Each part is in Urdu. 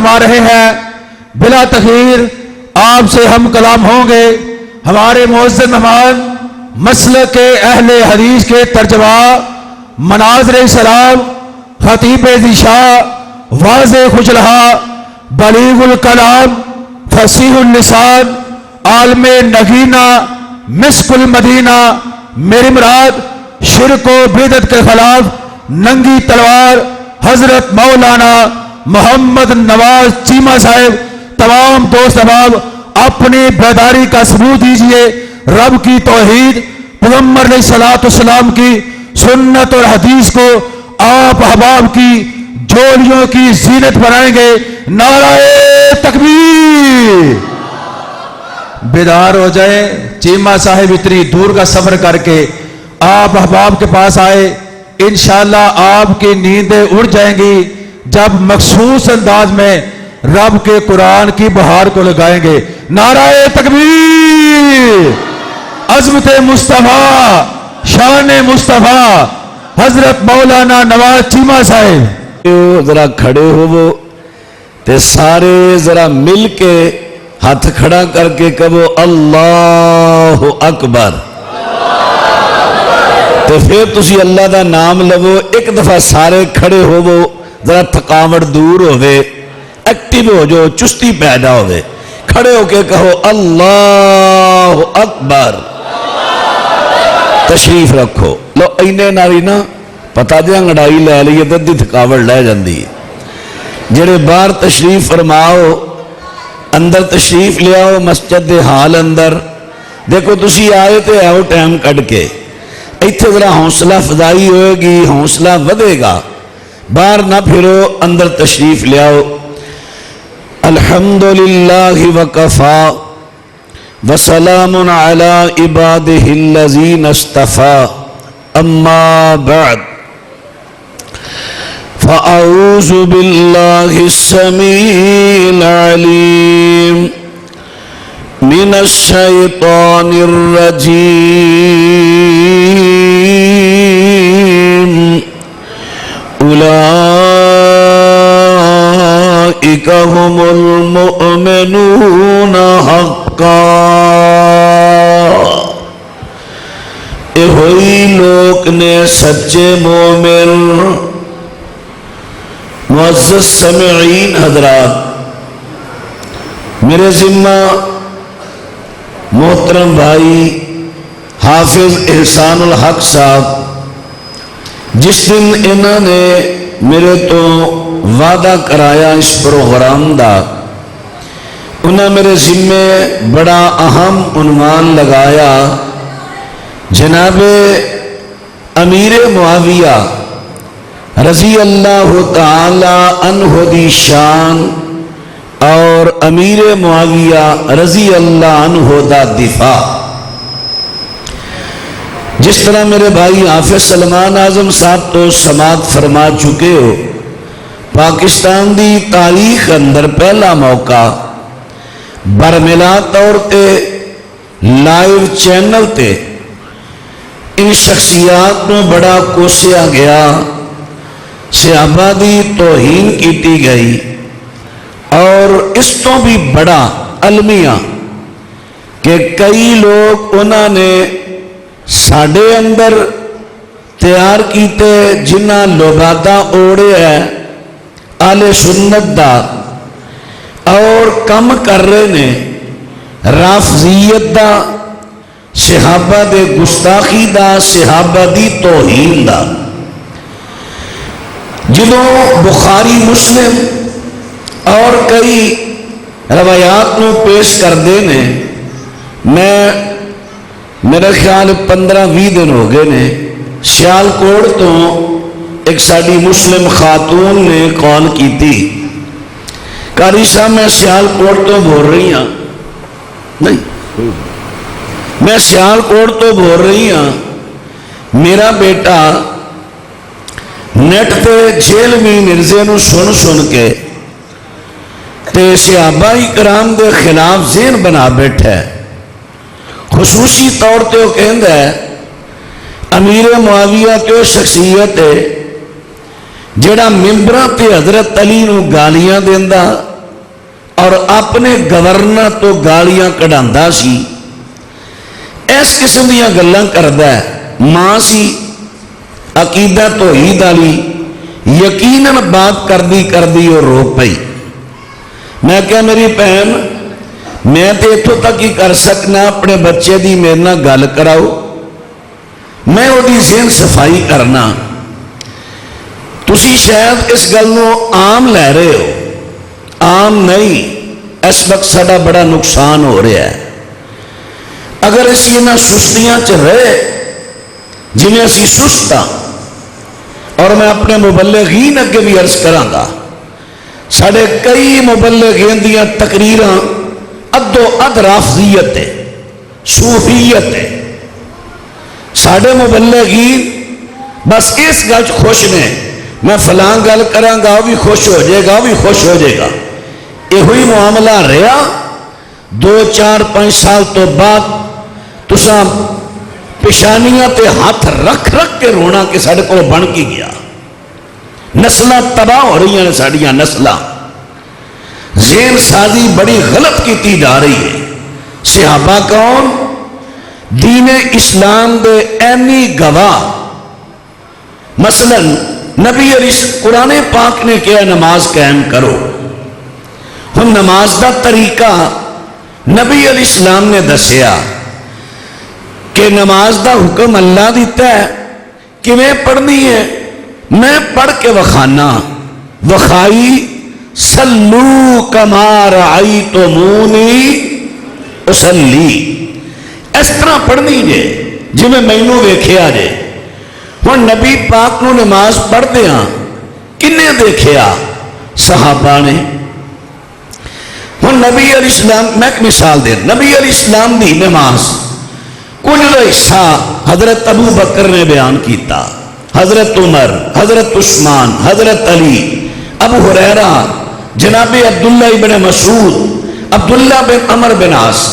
فرما رہے ہیں۔ بلا تخیر آپ سے ہم کلام ہوں گے ہمارے معزز مہمان مسلک کے اہل حدیث کے ترجمہ مناظر سلام خطیب ذیشا واضح خجلہ بلیغ الکلام فصیح اللسان عالم نگینہ مسک المدینہ، میری مراد شرک و بدعت کے خلاف ننگی تلوار حضرت مولانا محمد نواز چیمہ صاحب۔ تمام دوست احباب اپنی بیداری کا ثبوت دیجئے، رب کی توحید پیغمبر علیہ الصلوۃ والسلام کی سنت اور حدیث کو آپ احباب کی جولیوں کی زینت بنائیں گے۔ نعرہ تکبیر! بیدار ہو جائیں۔ چیمہ صاحب اتنی دور کا سفر کر کے آپ احباب کے پاس آئے، انشاءاللہ آپ کی نیندیں اڑ جائیں گی جب مخصوص انداز میں رب کے قرآن کی بہار کو لگائیں گے۔ نعرہ تکبیر! عظمت مصطفیٰ، شان مصطفیٰ حضرت مولانا نواز چیمہ صاحب۔ ذرا کھڑے ہو وہ تے سارے ذرا مل کے ہاتھ کھڑا کر کے کہو اللہ اکبر، تے پھر تسی اللہ دا نام لو۔ ایک دفعہ سارے کھڑے ہو وہ، ذرا تھکاوٹ دور ہوئے، ایکٹیو ہو جو، چستی پیدا ہوئے۔ کھڑے ہو کے کہو اللہ اکبر، تشریف رکھو۔ لو اینے ناری نا پتا دیا انگڑائی لے لیے تو دی تھکاوٹ لے جاندی۔ جڑے باہر تشریف فرماؤ، اندر تشریف لے آؤ مسجد دے حال اندر۔ دیکھو تسی آئے تے آؤ ٹائم کٹ کے، ایتھے ذرا حوصلہ فضائی ہوئے گی، حوصلہ ودے گا۔ باہر نہ پھرو، اندر تشریف لے آؤ۔ الحمدللہ وکفا وسلام علی عبادہ الذین اصطفی، اما بعد فاعوذ باللہ السمیع العلیم من الشیطان الرجیم، اولئک هم المؤمنون حقا۔ اے ہوئی لوگ نے سچے مومن۔ معزز سامعین حضرات، میرے ذمہ محترم بھائی حافظ احسان الحق صاحب جس دن انہوں نے میرے تو وعدہ کرایا اس پروگرام دا، انہوں میرے ذمہ بڑا اہم عنوان لگایا، جناب امیر معاویہ رضی اللہ تعالی عنہ دی شان اور امیر معاویہ رضی اللہ عنہ دا دفاع۔ جس طرح میرے بھائی حافظ سلمان اعظم صاحب تو سماعت فرما چکے ہو، پاکستان دی تاریخ اندر پہلا موقع برملا طور تے لائیو چینل تے ان شخصیات نو بڑا کوسیا گیا، صحابہ دی توہین کیتی گئی، اور اس تو بھی بڑا المیہ کہ کئی لوگ انہوں نے ساڑھے اندر تیار کیتے جنہ لبادہ اوڑے ہے آل سنت دا، اور کم کر رہے نے رافضیت دا، صحابہ دے گستاخی دا، صحابہ دی توہین دا۔ جنہوں بخاری مسلم اور کئی روایات نو پیش کر دینے، میں میرا خیال 15-20 دن ہو گئے نے سیال کوڑ تو ایک ساڑی مسلم خاتون نے کال کی تھی، قاری صاحب میں سیال کوڑ تو بول رہی ہاں، نہیں میں سیال کوڑ تو بول رہی ہاں، میرا بیٹا نیٹ تے جیلوی مرزے نو سن سن کے تے صحابہ کرام دے خلاف ذہن بنا بیٹھا ہے۔ خصوصی طور تے وہ کہندا ہے امیر معاویہ تے شخصیت ہے جڑا ممبراں تے حضرت علی نو گالیاں دیندا، اور اپنے گورنر تو گالیاں کਢਾਉਂਦਾ سی اس قسم دیا گلاں کردا ہے ماں سی عقیدہ توحید والی یقیناً بات کردی اور رو پئی میں کہا میری بہن میں تو اتوں تک ہی کر سکنا اپنے بچے دی میرے نال گل کراؤ میں وہ ذہن صفائی کرنا تسی شاید اس گل نو عام لے رہے ہو عام نہیں اس وقت ساڈا بڑا نقصان ہو رہا ہے اگر اسی انہاں سستیاں چ رہے جنہیں اسی سست ہاں اور میں اپنے مبلغین اگے بھی عرض کراں گا ساڈے کئی مبلغین دیاں تقریراں ادو اد رافضیت ہے صوفیت ہے ساڈے مبلغین بس اس گل خوش نے میں فلاں گل کراں گا وہ بھی خوش ہو جائے گا وہ بھی خوش ہو جائے گا یہ معاملہ رہا 2-4-5 سال تو بعد تساں پیشانیاں تے ہاتھ رکھ کے رونا کہ ساڈے کو بن کی گیا نسلاں تباہ ہو رہی ہیں ساڈیاں نسلاں ذہن سازی بڑی غلط کیتی جا رہی ہے صحابہ کون دین اسلام دے اینی گواہ مثلا نبی علیہ قرآن پاک نے کیا نماز قائم کرو ہم نماز دا طریقہ نبی علیہ السلام نے دسیا کہ نماز دا حکم اللہ دیتا ہے کہ میں پڑھنی ہے میں پڑھ کے وکھانا وکھائی سلو کما رأیتمونی اصلی اس طرح پڑھنی جے جی میں مینوں ویکھیا جے ہن نبی پاک نو نماز پڑھ دیاں کنے دیکھیا صحابہ نے ہن نبی علیہ السلام میں ایک مثال دے نبی علیہ السلام دی نماز کچھ حصہ حضرت ابو بکر نے بیان کیتا حضرت عمر حضرت عثمان حضرت علی ابو ہریرہ جناب عبداللہ ابن مسعود عبداللہ بن عمر بن عاص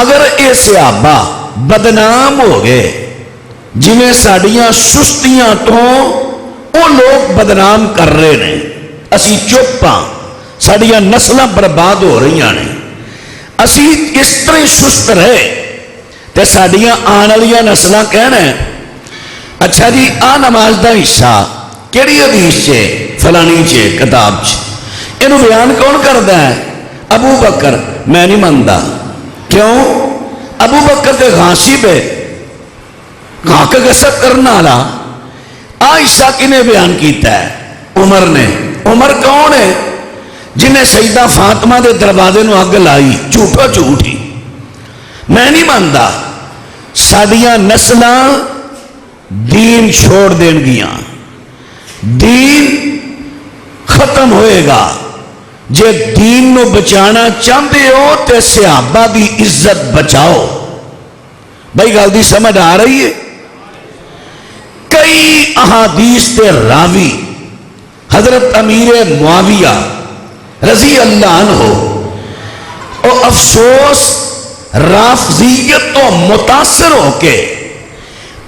اگر یہ صحابہ بدنام ہو گئے جنہیں ساڑیاں سستیاں تو وہ لوگ بدنام کر رہے ہیں اسی چپ ہاں ساڑیاں نسلیں برباد ہو رہی ہیں اسی اس طرح سست رہے تے ساڑیاں آن والیاں نسلیں کہنا ہے اچھا جی آ نماز دا حصہ کیڑی حدیث چے فلانی چے کتاب چے انہوں بیان کون کردا ہے ابو بکر میں نہیں ماندا کیوں ابو بکر تے غاصب ہے گھاک غصب کرنا والا عائشہ کنے بیان کیتا ہے عمر نے عمر کون ہے جنہیں سیدہ فاطمہ دے دروازے نو اگ لائی جھوٹا جھوٹی میں نہیں ماندا ساڈیاں نسلاں دین چھوڑ دین گیاں دین ختم ہوئے گا جے دین نو بچانا چاہتے ہو تے صحابہ دی عزت بچاؤ بھائی گل دی سمجھ آ رہی ہے کئی احادیث تے راوی حضرت امیر معاویہ رضی اللہ عنہ اور افسوس رافضیت تو متاثر ہو کے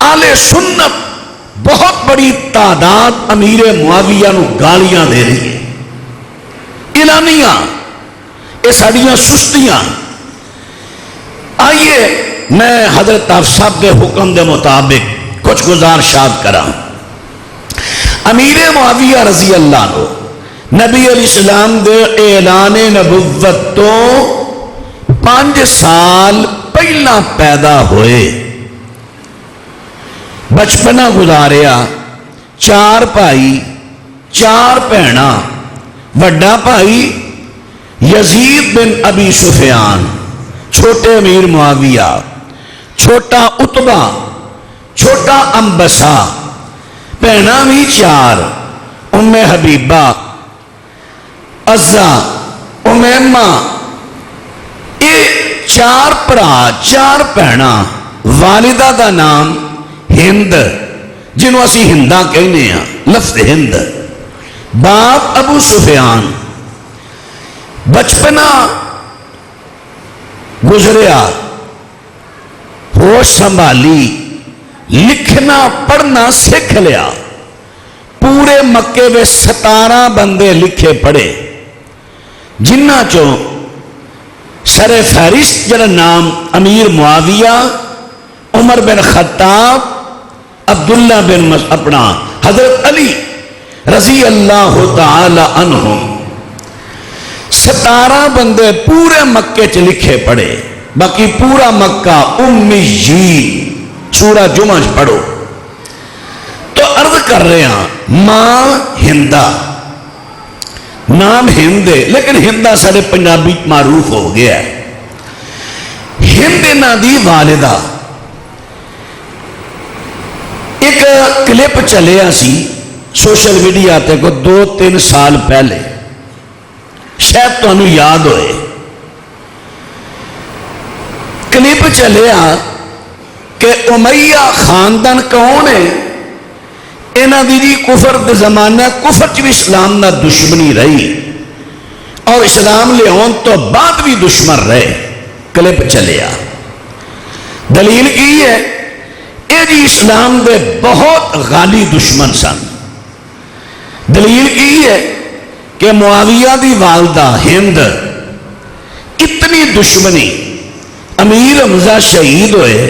آل سنت بہت بڑی تعداد امیر معاویہ نو گالیاں دے رہی ہے اعلانیاں یہ ساڑیاں سستیاں آئیے میں حضرت صاحب کے حکم دے مطابق کچھ گزارشات کرا امیر معاویہ رضی اللہ عنہ نبی علیہ السلام دے اعلان نبوت تو 5 سال پہلا پیدا ہوئے بچپنا گزاریا 4 بھائی 4 بہناں وڈا بھائی یزید بن ابی سفیان چھوٹے امیر معاویہ چھوٹا عتبہ چھوٹا انبسا بہناں بھی 4 ام حبیبہ عزہ امیمہ یہ 4 بھرا 4 بہناں والدہ دا نام ہند جنہوں اسی ہندہ کہنے ہیں لفظ ہند باپ ابو سفیان بچپنا گزریا ہوش سنبھالی لکھنا پڑھنا سیکھ لیا پورے مکے میں 17 بندے لکھے پڑھے جنہ چوں سر فہرست جڑا نام امیر معاویہ، عمر بن خطاب، عبداللہ بن اپنا حضرت علی رضی اللہ تعالی عنہ، 17 بندے پورے مکے چ لکھے پڑے، باقی پورا مکہ امیین۔ سورہ جمعہ پڑھو تو عرض کر رہے ہیں ماں ہندہ، نام ہند ہے لیکن ہندہ سارے پنجابی معروف ہو گیا ہے۔ ہند انہاں دی والدہ، ایک کلپ چلیا سی سوشل میڈیا تے کو 2-3 سال پہلے، شاید تو انہوں یاد ہوئے، کلپ چلیا کہ امیہ خاندان کون ہے؟ انہاں دی جی کفر دے زمانہ کفر چ بھی اسلام نہ دشمنی رہی اور اسلام لے آن تو بعد بھی دشمن رہے۔ کلپ چلیا، دلیل کی ہے اے جی اسلام دے بہت غالی دشمن سن۔ دلیل کی ہے کہ معاویہ دی والدہ ہند اتنی دشمنی، امیر حمزہ شہید ہوئے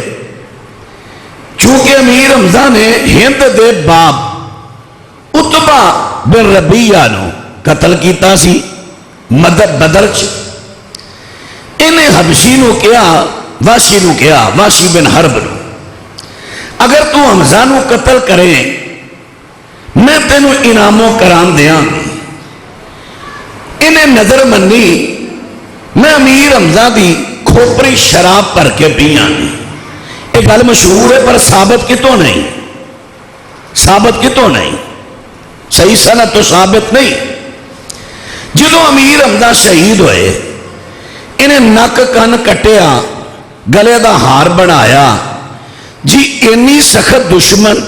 چونکہ امیر حمزہ نے ہند دے باپ عتبہ بن ربیعہ نو قتل کیتا سی بدر چ۔ انہیں حبشی نو کیا، واشی نو کیا، واشی بن حرب نو، اگر تو حمزہ نو قتل کرے میں تینوں انعاموں کران دیاں گی۔ انہیں نظر منی میں امیر حمزہ دی کھوپری شراب پر کے پیاں گی۔ ایک گل مشہور ہے پر ثابت کتوں نہیں، ثابت کتوں نہیں، صحیح سند تو ثابت نہیں۔ جدو امیر حمزہ شہید ہوئے انہیں نک کن کٹیا، گلے دا ہار بنایا، جی اینی سخت دشمن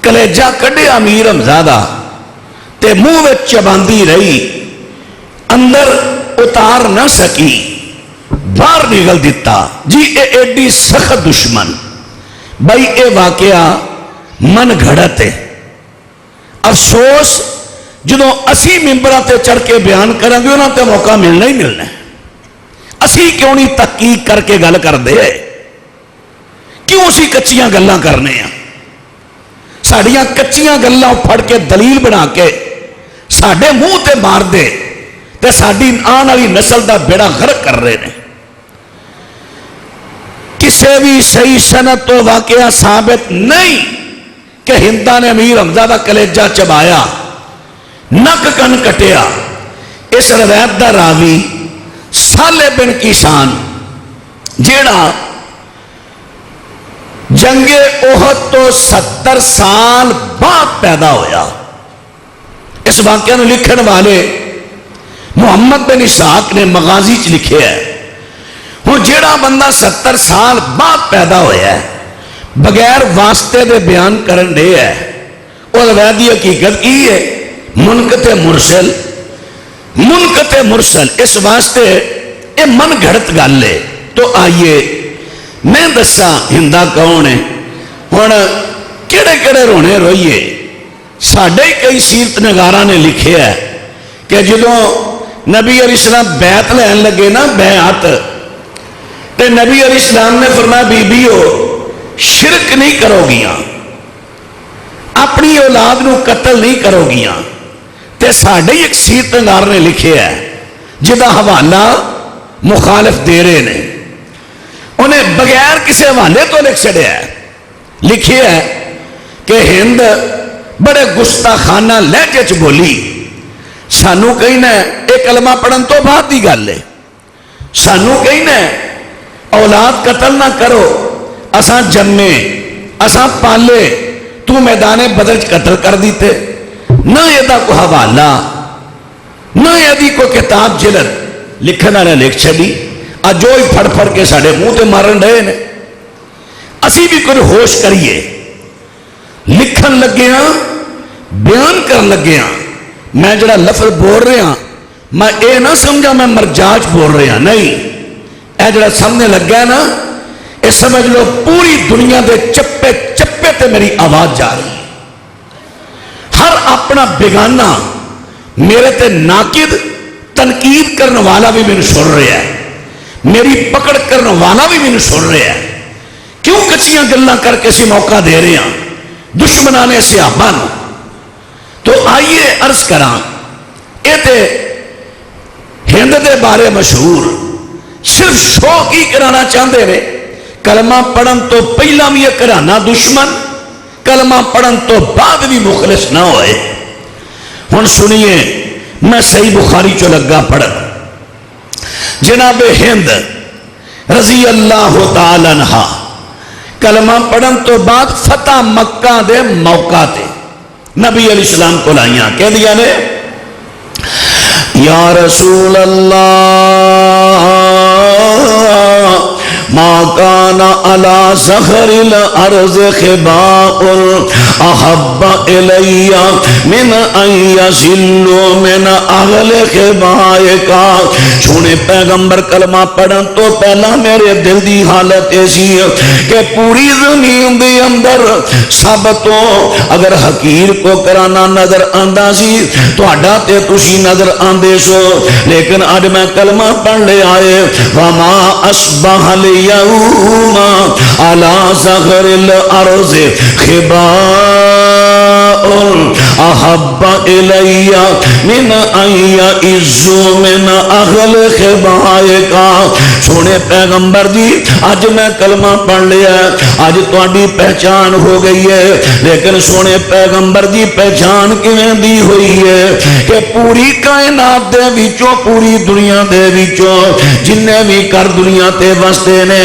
کلیجہ کڈے امیر حمزہ دا تے منہ وچ چباندی رہی، اندر اتار نہ سکی، باہر نگل دیتا۔ جی اے ایڈی سخت دشمن، بھائی اے واقعہ من گھڑت ہے۔ افسوس جدوں اسی ممبرہ تے چڑھ کے بیان کریں گے انہوں تے موقع ملنا ہی ملنا ہے۔ اسی کیوں نہیں تحقیق کر کے گل کر دے، کیوں اسی کچیاں گلاں کرنے ہیں؟ ساڑیاں کچیاں گلاں پھڑ کے دلیل بنا کے ساڑھے منہ تے مار دے تے ساڑھی آن والی نسل دا بیڑا غرق کر رہے ہیں۔ کسے بھی صحیح سند تو واقعہ ثابت نہیں کہ ہندہ نے امیر حمزہ دا کلیجہ چبایا، نک کن کٹیا۔ اس روایت دا راوی صالح بن کیسان جیڑا جنگ احد تو 70 سال بعد پیدا ہویا، اس واقعہ نے لکھن والے محمد بن اسحاق نے مغازی چ لکھے ہے۔ وہ جیڑا بندہ 70 سال بعد پیدا ہویا ہے بغیر واسطے دے بیان کرن دے ہے، وہ روایتی حقیقت کی ہے منقطع مرسل، منقطع مرسل، اس واسطے اے من گھڑت گل ہے۔ تو آئیے میں دسا ہندہ کون ہے، ہن کیڑے کیڑے رونے روئیے۔ ساڈے کئی سیرت نگاراں نے لکھے ہے کہ جدوں نبی علیہ السلام بیعت لین لگے نا، بیعت، تے نبی علیہ السلام نے فرمایا بیبیو شرک نہیں کرو گیاں، اپنی اولاد نو قتل نہیں کرو گیاں۔ تے ساڑھے ایک سیرت نگار نے لکھے ہے جدا حوالہ مخالف دے رہے نے، انہیں بغیر کسے حوالے تو لکھ چھڑے ہے، لکھے ہے کہ ہند بڑے گستاخانہ لہجے چ بولی، سانو کہنا ہے ایک کلمہ پڑھن تو بعد دی گل ہے، سانو کہنا ہے اولاد قتل نہ کرو، اساں جمے اساں پالے، تو میدان بدر قتل کر دیتے، نہ یہ دا کو حوالہ نہ یہ دی کو کتاب جلد لکھنا نہ لکھ چھڑی، جو ہی پھڑ پھڑ کے ساڑھے منہ تے مارن رہے نے۔ اسی بھی کوئی ہوش کریے، لکھن لگے ہاں، بیان کر لگے ہاں، میں جڑا لفظ بول رہے ہاں میں اے نہ سمجھا میں مرجاج بول رہے ہاں، نہیں، اے جڑا سامنے لگ گیا نا اے سمجھ لو پوری دنیا دے چپے چپے تے میری آواز جا رہی ہے۔ ہر اپنا بیگانہ میرے تے ناقد تنقید کرنے والا بھی مینوں سن رہا ہے، میری پکڑ کرنے والا بھی مینوں سن رہا ہے، کیوں کچیاں گلاں کر کے اسی موقع دے رہے ہیں دشمنان صحابہ نو؟ تو آئیے عرض کراں، یہ تے ہند دے بارے مشہور صرف شوق ہی کرانا چاہتے ہیں، کلمہ پڑھن تو پہلا بھی یہ کرانا دشمن، کلمہ پڑھن تو بعد بھی مخلص نہ ہوئے۔ ہن سنیے، میں صحیح بخاری چو لگا پڑھن، جناب ہند رضی اللہ تعالی عنہ کلمہ پڑھن تو بعد فتح مکہ دے موقع تے نبی علیہ السلام کو لائیاں، کہہ دیا نے یا رسول اللہ ما کان علی ظہر الارض خباء احب الی من ان یزلوا من اہل خبائک۔ سونے پیغمبر کلمہ پڑھن تو پہلا میرے دل دی حالت ایسی کہ پوری زمین دے اندر سب تو اگر حقیر کو کرانا نظر آندا سی تہاڈا تے تسی نظر آندے سو، لیکن اج میں کلمہ پڑھ لے آئے وما اصبح اليوم على ظہر الارض خباء احب الی من ان یعزوا من اہل خبائک۔ سونے پیغمبر جی اج میں کلمہ پڑھ لیا، اج تہاڈی پہچان ہو گئی ہے، لیکن سونے پیغمبر جی پہچان کیویں دی ہوئی ہے کہ پوری کائنات دے وچوں پوری دنیا دے وچوں جننے بھی کر دنیا تے وستے نے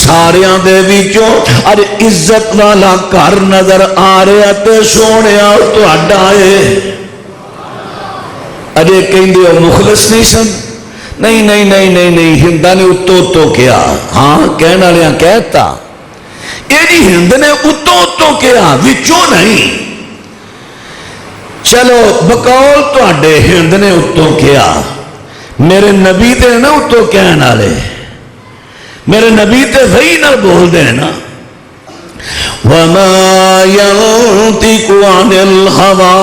ساریاں دے وچوں اج عزت والا گھر نظر آ رہا تے سونیا تہاڈا ہے۔ اجے کہندے ہو مخلص نہیں سن، نہیں نہیں نہیں نہیں نہیں، ہندا نے اتو اتو کیا، ہاں کہنے والیاں کہتا یہ جی ہند نے اتو اتو کیا وچوں نہیں، چلو بقول تہاڈے ہند نے اتو کیا، میرے نبی تے نا اتو کہنے والے، میرے نبی تے وحی نال بول دے نا وما ينطق عن الهوى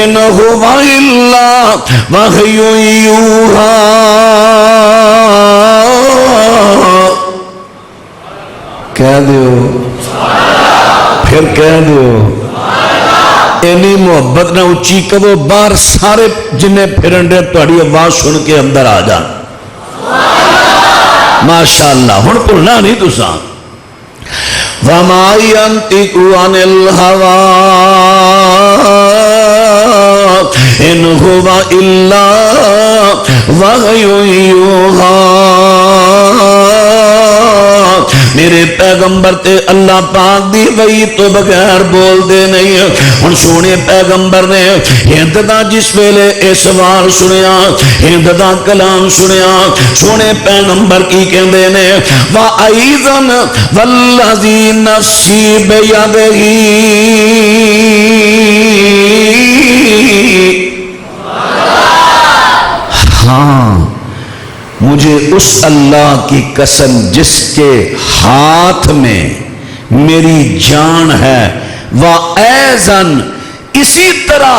ان هو الا وحی یوحی۔ کہہ دیو پھر کہہ دیو، اینی محبت نہ اچھی کرو باہر سارے جنہیں پھرن دے تہاڈی آواز سن کے اندر آ جان۔ ماشاءاللہ ہن بھولنا نہیں تساں وما ينطق عن الهوى ان هو الا وحی یوحی۔ میرے پیغمبر تے اللہ پاک دی وحی تو بغیر بول دے نہیں۔ ہن سونے پیغمبر نے ہند دا جس ویلے اے سوال سنیا، ہند دا کلام سنیا، سونے پیغمبر کی کہندے نے وَأَيْضًا وَالَّذِي نَفْسِي بِيَدِهِ، ہاں مجھے اس اللہ کی قسم جس کے ہاتھ میں میری جان ہے، وَأَيْضًا اسی طرح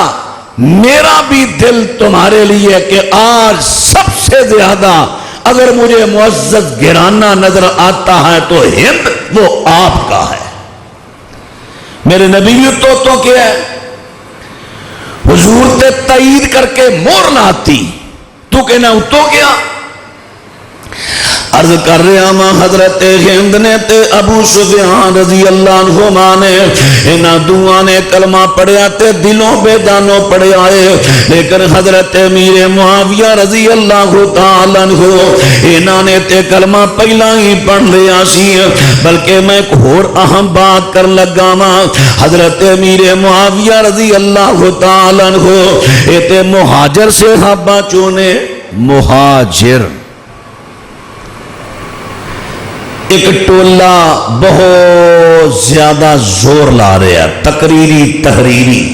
میرا بھی دل تمہارے لیے کہ آج سب سے زیادہ اگر مجھے معزز گرانہ نظر آتا ہے تو ہند وہ آپ کا ہے۔ میرے نبی بھی تو کیا ہے، حضور تے تائید کر کے مور لاتی، تو کہنا اتو کیا؟ عرض کر رہا ماں حضرت ہند نے تے ابو سفیان رضی اللہ عنہما نے انہاں دعا نے کلمہ پڑھیا تے دلوں بے جانوں پڑھیا ہے، لیکن حضرت امیر معاویہ رضی اللہ تعالی عنہ انہاں نے تے کلمہ پہلا ہی پڑھ لیا سی، بلکہ میں ایک اور اہم بات کر لگا ماں حضرت امیر معاویہ رضی اللہ تعالی عنہ اے تے مہاجر صحابہ چونے، مہاجر ایک ٹولہ بہت زیادہ زور لا رہا ہے، تقریری تحریری،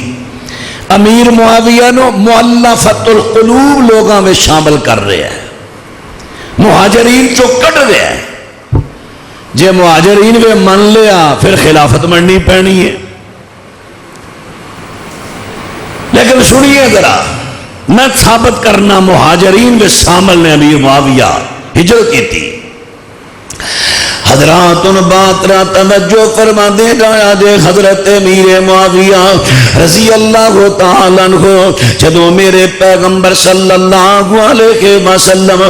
امیر معاویہ نو مؤلفۃ القلوب لوگاں میں شامل کر رہے ہیں، مہاجرین چو کٹ رہے ہیں، جے مہاجرین میں من لیا پھر خلافت مننی پینی ہے، لیکن سنیے ذرا، میں ثابت کرنا مہاجرین میں شامل نے امیر معاویہ ہجرت کی تھی۔ حضرات ان بات را توجہ فرما دے جایا دے، حضرت امیر معاویہ رضی اللہ تعالیٰ عنہ جدو میرے پیغمبر صلی اللہ علیہ وسلم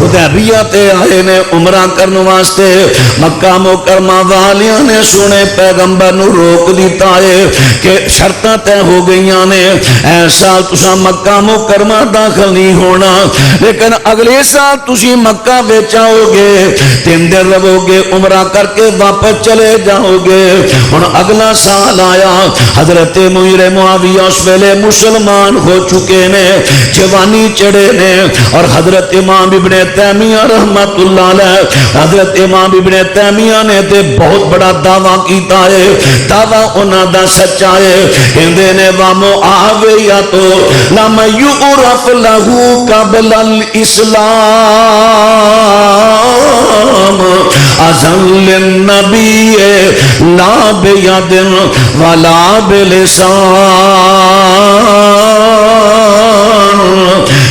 حدیبیہ تے آئے نے عمرہ کرنے واسطے، مکہ مکرمہ والیاں نے سنے پیغمبر نو روک دیتا ہے کہ شرطاں طے ہو گئیاں نے، اے سال تساں مکہ مکرمہ داخل نہیں ہونا، لیکن اگلے سال تسی مکہ وچ آؤ گے، 3 دن رہو گے، عمرہ کر کے واپس چلے جاؤ گے۔ ہن اگلا سال آیا، حضرت امیر معاویہ اس ویلے مسلمان ہو چکے نے، جوانی چڑھے نے، اور حضرت امام ابن تیمیہ رحمت اللہ علیہ، حضرت امام ابن تیمیہ نے تے بہت بڑا دعویٰ کیتا ہے، دعویٰ انہاں دا سچا ہے، کہندے نے وَمُعَاوِيَةُ لَمْ يُعْرَفْ لَهُ قَبْلَ الْإِسْلَامِ أَذَلَّ النَّبِيِّ لَا بِيَدٍ وَلَا بِلِسَانٍ۔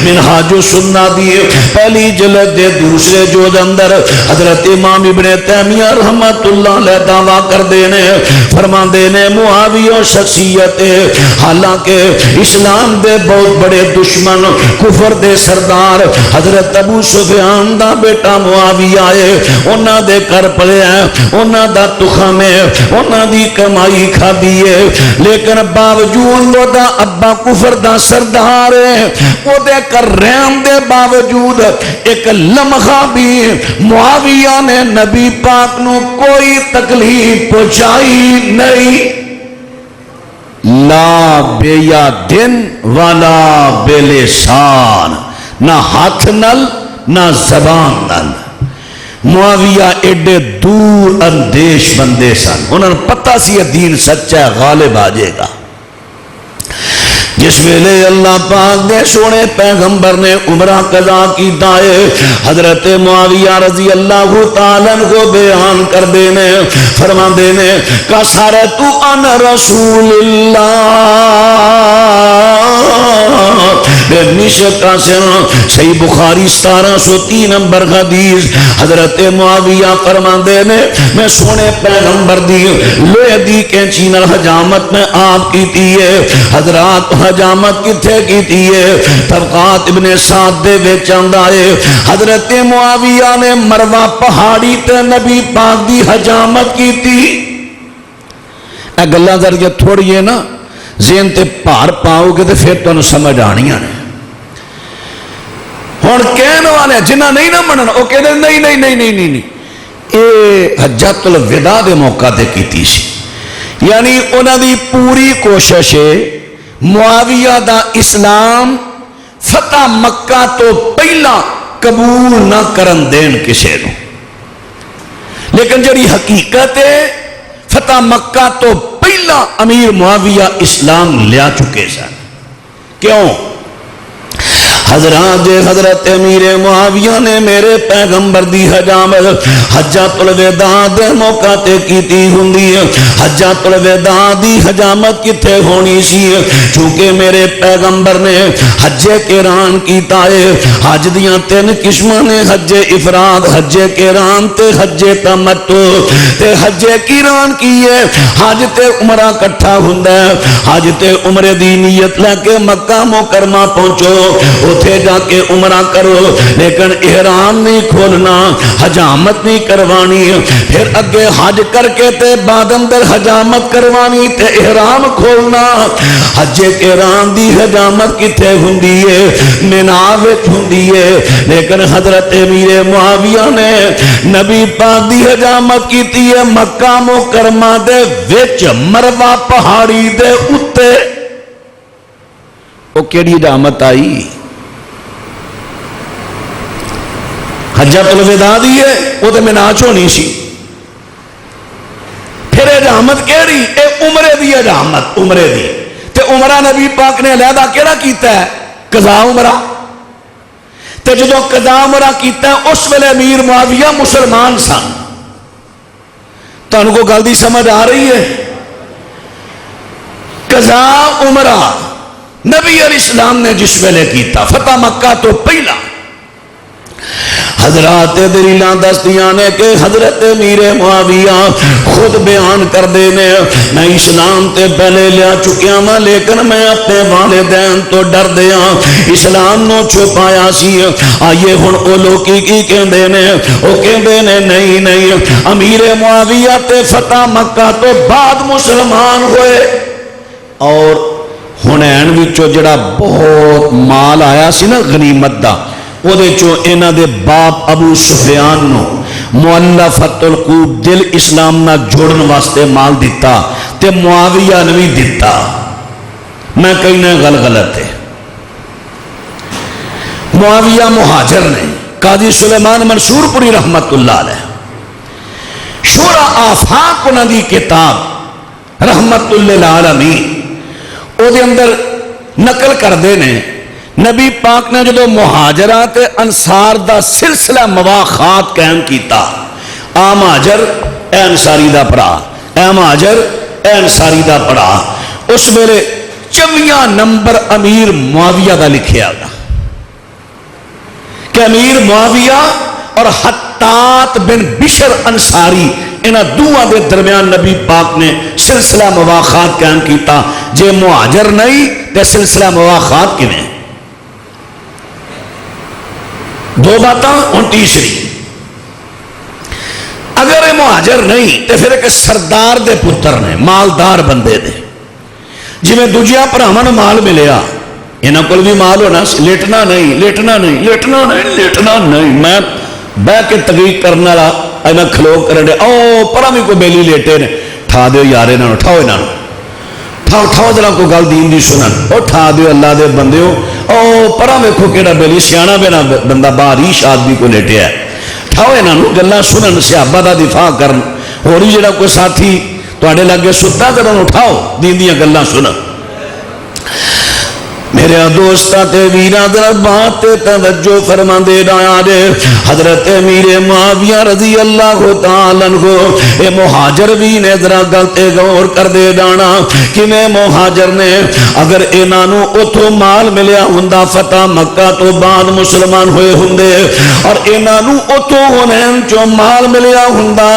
منہاج السنہ دی پہلی جلد دے دوسرے جلد اندر حضرت امام ابن تیمیہ رحمت اللہ علیہ دعویٰ کر دینے، فرما دینے معاویہ شخصیت ہے، حالانکہ اسلام دے بہت بڑے دشمن، کفر دے سردار حضرت ابو سفیان دا بیٹا معاویہ ہے، انہاں دے کر پلے ہیں، انہاں دا تخم ہے، انہاں دی کمائی کھا دی ہے، لیکن باوجود وہ دا ابا کفر دا سردار ہے، وہ دے کر رحم دے باوجود ایک لمحہ بھی معاویہ نے نبی پاک نو کوئی تکلیف پہنچائی نہیں، لا بیادن ولا بلسان، نہ ہاتھ نل نہ زبان نل۔ معاویہ ایڈے دور اندیش بندے سن، انہوں نے پتہ سی دین سچا ہے، غالب آ جائے گا۔ جس ویلے اللہ پاک دے سونے پیغمبر نے عمرہ قضا کیتا ہے، حضرت معاویہ رضی اللہ تعالیٰ کو بیان کر دینے، فرما دینے کسرت ان رسول اللہ بے نشکا سے صحیح بخاری 1703 نمبر حدیث، حضرت معاویہ فرما دینے میں سونے پیغمبر دی لوہے دی کینچی نال حجامت میں آپ کیتی ہے۔ حضرات حجامت کتھے کیتی ہے؟ طبقات ابن سعد دے وچ آندا ہے، حضرت معاویہ نے مروہ پہاڑی تے نبی پاک دی حجامت کیتی۔ اے گلاں ذرا تھوڑی ہے نا ذہن تے پار پاؤ گے تے پھر تانوں سمجھ آنیاں نے۔ ہن کہن والے جنہ نہیں نہ منن او کہندے نہیں نہیں نہیں نہیں نہیں، اے حجۃ الوداع دے موقع تے کیتی سی، یعنی انہاں دی پوری کوشش ہے معاویہ دا اسلام فتح مکہ تو پہلا قبول نہ کرن دین کسے نو، لیکن جڑی حقیقت ہے فتح مکہ تو پہلا امیر معاویہ اسلام لیا چکے سن۔ کیوں؟ حضرت امیر معاویہ نے میرے پیغمبر دی حجامت حجۃ الوداع دے موقع تے کیتی ہوندی ہے۔ حجۃ الوداع دی حجامت کتھے ہونی سی؟ چونکہ میرے پیغمبر نے حج قران کیتا ہے۔ حج دیاں 3 قسماں نے، حج افراد، حج قران تے حج تمتع۔ تے حج قران کیے حج تے عمرہ اکٹھا ہوندا ہے، حج تے عمرے دی نیت لے کے مکہ مکرمہ پہنچو، اتھے جا کے عمرہ کرو، لیکن احرام نہیں کھولنا، حجامت نہیں کروانی، پھر اگے حج کر کے تے بعد اندر حجامت کروانی تے احرام کھولنا۔ حج قران دی حجامت کتھے ہوندی ہے؟ مینا وچ ہوندی ہے، لیکن حضرت امیر معاویہ نے نبی پاک دی حجامت کیتی ہے مکہ مکرمہ دے وچ مروہ پہاڑی دے اُتے۔ او کیڑی حجامت آئی؟ حجۃ الوداع دی ہے، وہ تو مناج ہونی سی۔ پھر حجامت کیڑی؟ اے عمرے دی حجامت، عمرے دی تے عمرہ نبی پاک نے علیحدہ کیڑا کیتا ہے؟ قضا عمرہ۔ تے جو قضا عمرہ کیتا ہے اس ویلے امیر معاویہ مسلمان سن۔ تانوں کو گل دی سمجھ آ رہی ہے؟ قضا عمرہ نبی علیہ السلام نے جس ویلے کیتا فتح مکہ تو پہلا حضرات دلیلاں دستیاں نے کہ حضرت امیر معاویہ خود بیان کر دینے میں اسلام تے پہلے لیا چکیا ماں لیکن میں اپنے والدین تو ڈر دیا اسلام نو چھپایا سی آئیے ہن او لوکی کی کہندے نے او کہندے نے نہیں امیر معاویہ تے فتح مکہ تو بعد مسلمان ہوئے اور حنین وچوں جڑا بہت مال آیا سی نا غنیمت دا وہ دے چو اینا دے باپ ابو سفیان نو مؤلفۃ القلوب دل اسلام نہ جوڑن واسطے مال دیتا تے معاویہ نے بھی دیتا میں کہنا غلط ہے معاویہ مہاجر نے قاضی سلیمان منصور پوری رحمت اللہ علیہ شورا آفاق انہاں دی کتاب رحمت للعالمین او دے اندر نقل کر دے نے نبی پاک نے جدو مہاجرات انصار دا سلسلہ مواخات قائم کیتا آ مہاجر اے انصاری دا پڑا اے مہاجر اے انصاری دا پڑا اس ویلے 24 نمبر امیر معاویہ دا لکھیا گا کہ امیر معاویہ اور حتات بن بشر انصاری انہاں دوہاں دے درمیان نبی پاک نے سلسلہ مواخات قائم کیتا جے مہاجر نہیں تے سلسلہ مواخات کیویں دو باتاں اور تیسری اگر یہ مہاجر نہیں تو پھر ایک سردار دے پتر نے مالدار بندے دے جی میں دوجیا پراواں نوں مال ملیا انہاں کول بھی مال ہونا لیٹنا نہیں میں بہ کے تقریر کرنے والا اینا کھلو کرنے او پرا بھی کوئی بیلی لیٹے نے ٹھا دیو یار انہاں نوں ٹھاؤ انہاں نوں ٹھاؤ ذرا کوئی گل دین دی سنن او ٹھا دیو اللہ دے بندیو او پرا ویکھو کیڑا بیلی سیاںا بینا بندہ باریش آدمی کو لیٹیا ہے ٹھاؤ انہاں نوں گلاں سنن صحابہ دا دفاع کرن ہور جڑا کوئی ساتھی تواڈے لگے ستا تے انہاں اٹھاؤ دین دیاں گلاں سنن میرے دوستاں تے ویراں ذرا بات تے توجہ فرما دے رہے حضرت امیر معاویہ رضی اللہ تعالی عنہ اے مہاجر بھی نے ذرا گل تے غور کر دے جانا کہ میں مہاجر نے اگر انہاں نوں اوتھوں مال ملیا ہوندا فتح مکہ تو بعد مسلمان ہوئے ہوندے اور انہاں نوں اوتھوں حنین چوں مال ملیا ہوندا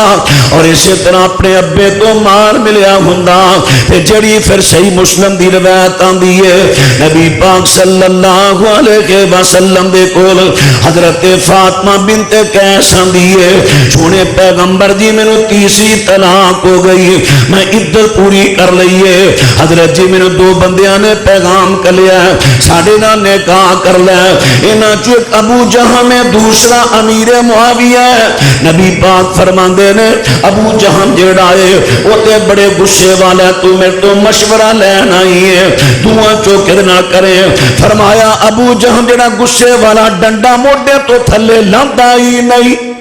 اور اسی طرح اپنے ابے تو مال ملیا ہوندا تے جڑی پھر صحیح مسلم دی روایت آندی ہے نبی پاک صلی اللہ علیہ وسلم دے کول حضرت فاطمہ بنت قیس آندی ہے سونے پیغمبر جی میرے تیسری طلاق ہو گئی میں عدت پوری کر لئیے حضرت جی میرے دو بندیاں نے پیغام کر لیا ساڑھے نہ نکاح کر لیا انہاں چو ایک ابو جہم ہے دوسرا امیر معاویہ ہے نبی پاک فرماندے نے ابو جہم جیڑا ہے وہ تے بڑے غصے والا تو میرے تو مشورہ لینا ہی ہے دعا چو کدنا کرے فرمایا ابو جہم جڑا غصے والا ڈنڈا موڈے تو تھلے لاندا ہی نہیں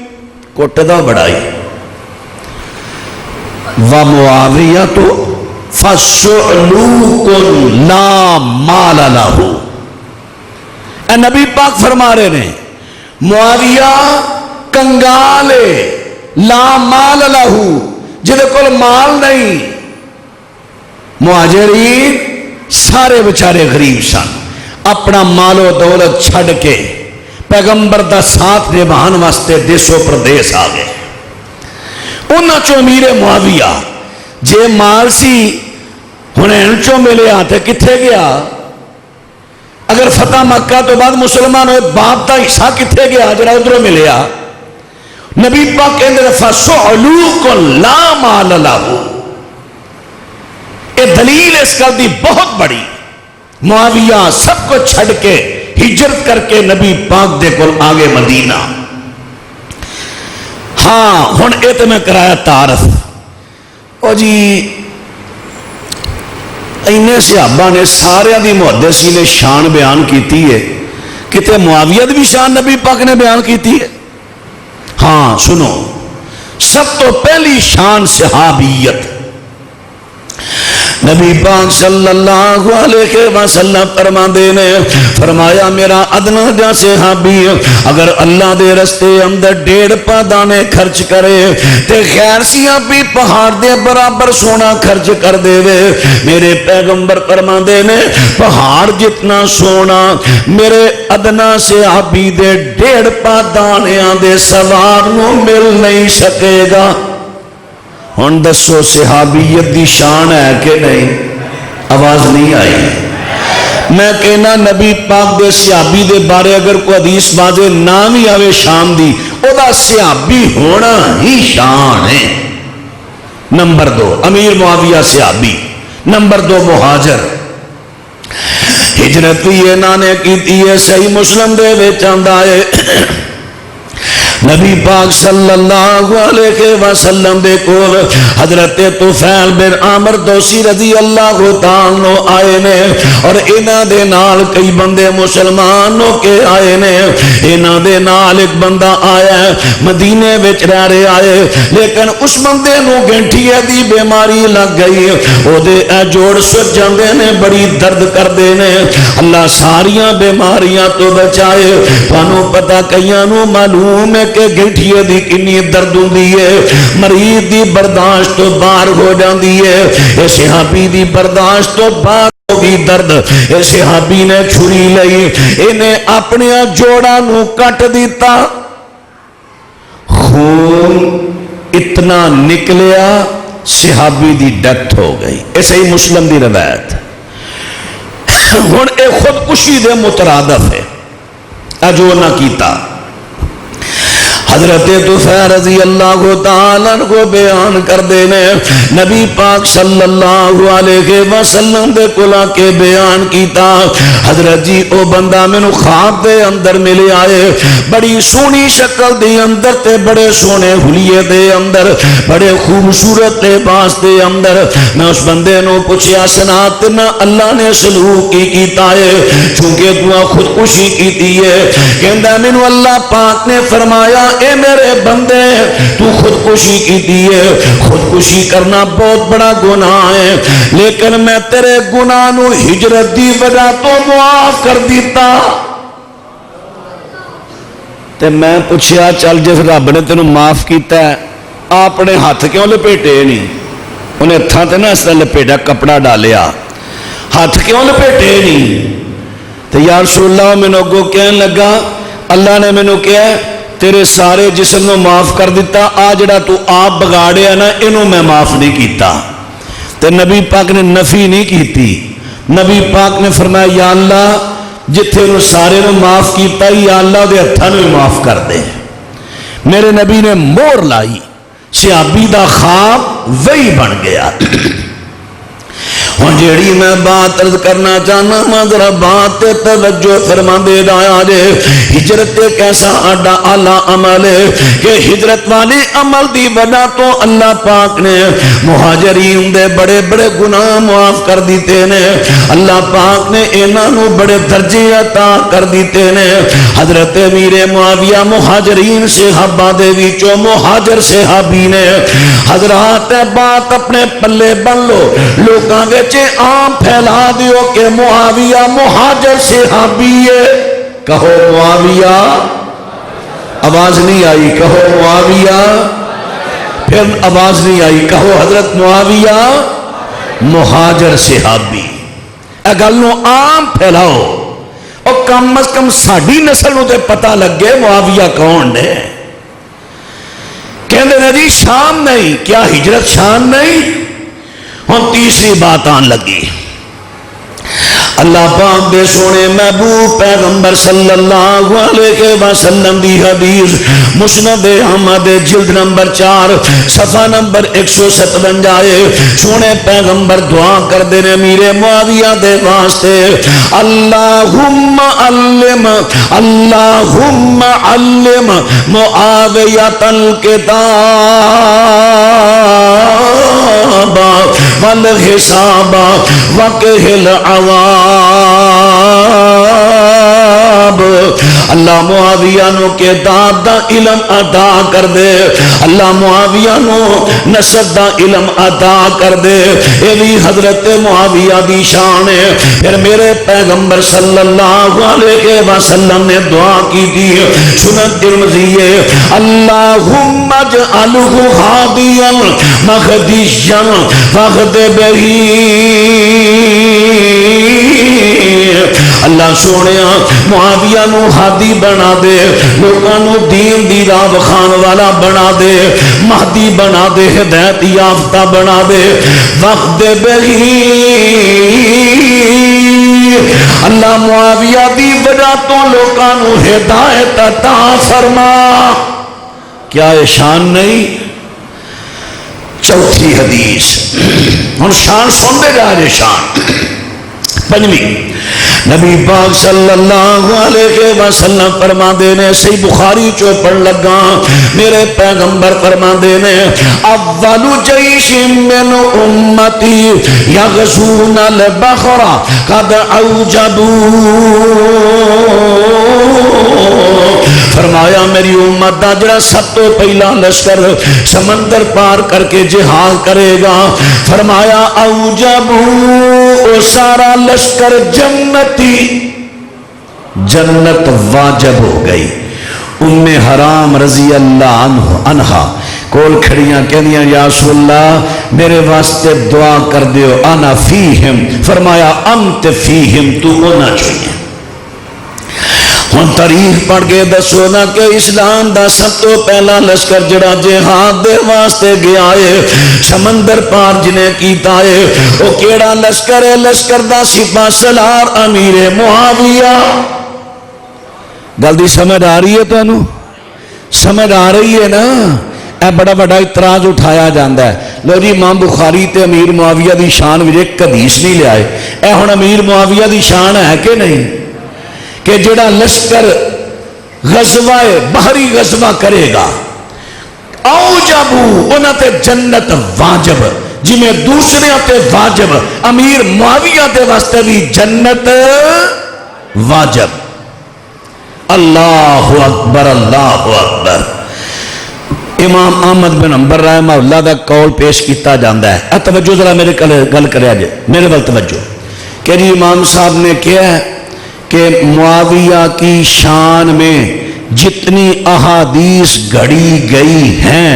کوٹدا بڑائی و معاویہ تو فَسُعْلُوكٌ لَا مَالَ لَهُ اے نبی پاک فرما رہے ہیں معاویہ کنگالے لا مال لہو جدے کول مال نہیں مہاجرین سارے بچارے غریب سن اپنا مال و دولت چھڑ کے پیغمبر دا ساتھ نبھان واسطے دیسو پردیس آگئے انہاں چو امیر معاویہ جے مال سی ہنین چو ملے آتے کتھے گیا اگر فتح مکہ تو بعد مسلمان ہوئے باپ دا حصہ کتھے گیا جڑا ادھروں ملیا نبی پاک کہندے فَسُعْلُوكُن لَا مَالَ لَهُ یہ دلیل اس کل دی بہت بڑی معاویہ سب کو چھڑ کے ہجرت کر کے نبی پاک دے کل آگے مدینہ ہاں ہن اے تے میں کرایا تعارف او جی اینے صحابہ نے سارے دی محدثی نے شان بیان کیتی ہے کتے معاویہ دی بھی شان نبی پاک نے بیان کیتی ہے ہاں سنو سب تو پہلی شان صحابیت نبی پاک صلی اللہ علیہ وسلم فرماندے نے فرمایا میرا ادنا جا صحابی اگر اللہ دے رستے اندر 1.5 پا دانے خرچ کرے تے خیر صحابی پہاڑ دے برابر سونا خرچ کر دے وے میرے پیغمبر فرماندے نے پہاڑ جتنا سونا میرے ادنا صحابی دے 1.5 پا دانیاں دے سواب نو مل نہیں سکے گا. ہن دسو صحابیت دی شان ہے کہ نہیں؟ آواز نہیں آئی. میں کہنا نبی پاک دے صحابی دے بارے اگر کوئی حدیث واضح نہ بھی آوے شان دی او دا صحابی ہونا ہی شان ہے. نمبر 2 امیر معاویہ صحابی. نمبر 2 مہاجر. ہجرت بھی انہاں نے کیتی ہے. صحیح مسلم دے وچ آندا ہے نبی پاک صلی اللہ علیہ وسلم دے کول حضرت طفیل بن عامر دوسی رضی اللہ تعالیٰ عنہ آئے نے اور انہاں دے نال کئی بندے مسلمان ہو کے آئے نے. انہاں دے نال ایک بندہ آیا ہے مدینے وچ رہ رہے آئے لیکن اس بندے نو گنٹھیے دی بیماری لگ گئی. او دے اے جوڑ سج جاندے نے بڑی درد کردے نے. اللہ ساریاں بیماریاں تو بچائے. تانوں پتہ کئیاں نو معلوم ہے کہ گنٹھیے دی کنی درد ہوندی ہے. مریض دی برداشت تو باہر ہو جاندی ہے. اے صحابی دی برداشت تو باہر ہوگی درد. اے صحابی نے چھری لئی انہیں اپنے جوڑا نو کٹ دیتا. خون اتنا نکلیا صحابی دی ڈیتھ ہو گئی. ایسے ہی مسلم دی روایت. ہن اے خودکشی دے مترادف ہے اجو نہ کیتا. حضرت طفیل رضی اللہ تعالیٰ کو بیان کر دینے نبی پاک صلی اللہ علیہ وسلم دے کلا کے بیان کیتا. حضرت جی او بندہ میں نو خواب دے اندر ملے آئے بڑی سونی شکل دے اندر تے بڑے سونے حلیے دے اندر بڑے خوبصورت لباس دے اندر. میں اس بندے نو پوچھیا سنات نہ اللہ نے سلوک کی کیتا ہے چونکہ تو خودکشی کیتی ہے. کہندا میں نو اللہ پاک نے فرمایا اے میرے بندے تو خودکشی کیتی ہے. خودکشی کرنا بہت بڑا گناہ ہے لیکن میں تیرے گناہ نو ہجرت دی وجہ تو معاف کر دیتا. تے میں پوچھیا چل جس رب نے تینوں معاف کیتا ہے اپنے ہاتھ کیوں لپیٹے نہیں؟ انہیں ہتھاں تے نہ اس طرح لپیٹا کپڑا ڈالیا ہاتھ کیوں لپیٹے نہیں؟ تے یا رسول اللہ میں اگوں کہنے لگا اللہ نے مینوں کہا تیرے سارے جسم نو معاف کر دیتا آ جڑا تو آپ بگاڑیا نا انہوں میں معاف نہیں کیتا. تے نبی پاک نے نفی نہیں کیتی. نبی پاک نے فرمایا یا اللہ جتھے نو سارے نو معاف کیتا یا اللہ دے ہتھاں نو معاف کر دے. میرے نبی نے مور لائی. صحابی دا خواب وہی بن گیا. ہن جیڑی میں بات عرض کرنا چاہنا میں ذرا بات توجہ فرما دے دایا جے. ہجرت ایک ایسا اڈا اعلیٰ عمل ہے کہ ہجرت والے عمل دی وجہ تو اللہ پاک نے مہاجرین دے بڑے بڑے گناہ معاف کر دیتے نے. اللہ پاک نے انہاں نو بڑے درجے عطا کر دیتے نے. حضرت امیر معاویہ مہاجرین صحابہ دے وچوں مہاجر صحابی نے. حضرات بات اپنے پلے بن لو لوکاں وچ عام پھیلا دیو کہ معاویہ مہاجر صحابی ہے. کہو معاویہ. آواز نہیں آئی. کہو معاویہ. پھر آواز نہیں آئی. کہو حضرت معاویہ مہاجر صحابی. اے گل نو عام پھیلاؤ اور کم از کم ساڈی نسل نو تے پتہ لگے معاویہ کون نے. کہندے نے جی شام نہیں. کیا ہجرت شان نہیں؟ ہم تیسری بات آن لگی. اللہ پاک دے سونے محبوب پیغمبر صلی اللہ علیہ وسلم دی حدیث مسند احمد جلد نمبر 4 صفحہ نمبر 157 سونے پیغمبر دعا کر دے نے امیر معاویہ دے واسطے اللہم علم معاویہ الکتاب والحساب وقہ العواب. اللہ اللہ معاویہ نو کتاب دا علم عطا کر دے، اللہ معاویہ نو نسب دا علم عطا کر دے، یہ بھی حضرت معاویہ دی شان ہے۔ پھر میرے پیغمبر صلی اللہ علیہ وسلم نے دعا کی تھی، سنن ترمذی ہے، اللہم اجعلہ ہادیا مہدیا فاہدہ اللہ سونیا معاویہ نو ہادی بنا دے، لوگاں نو دین دی راہ بخان والا بنا دے، مہدی بنا دے، ہدایت یافتہ بنا دے، وقت بہی اللہ معاویہ دی وجہ تو لوگاں نو ہدایت عطا فرما۔ کیا یہ شان نہیں؟ چوتھی حدیث ہن شان سنتے جا رہے، شان پنجویں نبی پاک صلی اللہ علیہ وسلم فرما دے نے، صحیح بخاری چو پڑھ لگا، میرے پیغمبر فرما دے نے، اول جیش من امتی یغزون البحر قد اوجبوا، فرمایا میری امت دا جڑا سب تو پہلا لشکر سمندر پار کر کے جہاد کرے گا، فرمایا اوجبوا، سارا لشکر جنتی، جنت واجب ہو گئی۔ ام حرام رضی اللہ عنہا کول کھڑیاں کہنیاں یا رسول اللہ میرے واسطے دعا کر دیو، انا فیہم، فرمایا انت فیہم، تو ہونا چاہیے۔ ہن تاریخ پڑھ کے دسو نا کہ اسلام دا سب تو پہلا لشکر جڑا جہاد دے واسطے گیا ہے، سمندر پار جنہیں کیتا ہے، وہ کیڑا لشکر ہے؟ لشکر دا سپاہ سالار امیر معاویہ۔ گل دی سمجھ آ رہی ہے تانوں؟ سمجھ آ رہی ہے نا؟ اے بڑا بڑا اعتراض اٹھایا جاندہ ہے، لو جی امام بخاری تے امیر معاویہ دی شان وچ ایک حدیث نہیں لے آئے، اے ہن امیر معاویہ دی شان ہے کہ نہیں کہ جڑا لشکر غزوہ بحری غزوہ کرے گا، اوجبو انہاں تے جنت واجب، جی میں دوسرے تے واجب، امیر معاویہ تے واسطے بھی جنت واجب۔ اللہ اکبر، اللہ اکبر۔ امام احمد بن حنبل رحمہ اللہ دا قول پیش کیتا جاندہ ہے، توجہ ذرا میرے گل کرے آجے، میرے ول توجہ، کہ جی امام صاحب نے کیا ہے کہ معاویہ کی شان میں جتنی احادیث گھڑی گئی ہیں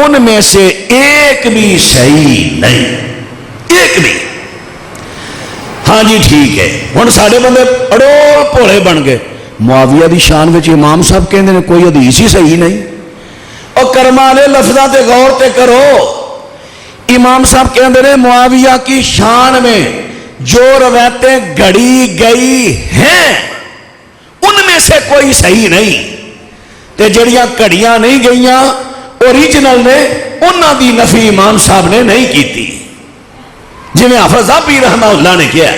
ان میں سے ایک بھی صحیح نہیں، ایک بھی۔ ہاں جی ٹھیک ہے، ہن ساڈے بندے اڑول پھولے بن گئے، معاویہ دی شان وچ امام صاحب کہندے نے کوئی حدیث ہی صحیح نہیں۔ اور کرمانے لفظاں تے غور تے کرو، امام صاحب کہندے نے معاویہ کی شان میں جو روایتیں گھڑی گئی ہیں ان میں سے کوئی صحیح نہیں، تے جڑیاں گھڑیاں نہیں گئیاں اوریجنل نے انہاں دی نفی امام صاحب نے نہیں کیتی، جی میں حافظ ابی رحمہ اللہ نے کیا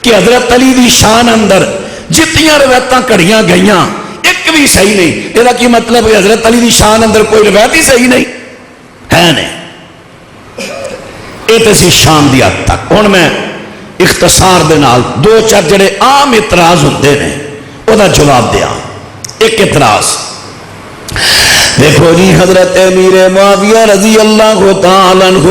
کہ حضرت علی دی شان اندر جتنیاں روایتاں گھڑیاں گئیاں ایک بھی صحیح نہیں۔ یہ کی مطلب ہے حضرت علی دی شان اندر کوئی روایت ہی صحیح نہیں ہے نہیں، یہ سی شان دی حد تک۔ ہن میں اختصار دے نال دو چار جڑے عام اعتراض ہوندے نے او دا جواب دیا۔ ایک اعتراض دیکھو جی، حضرت امیر معاویہ رضی اللہ تعالیٰ عنہ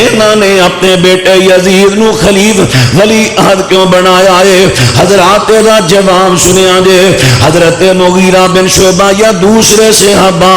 انہوں نے اپنے بیٹے یزید نو خلیف ولی عہد کیوں بنایا ہے؟ حضرات دا جواب سنیا جے، حضرت مغیرہ بن شعبہ یا دوسرے صحابہ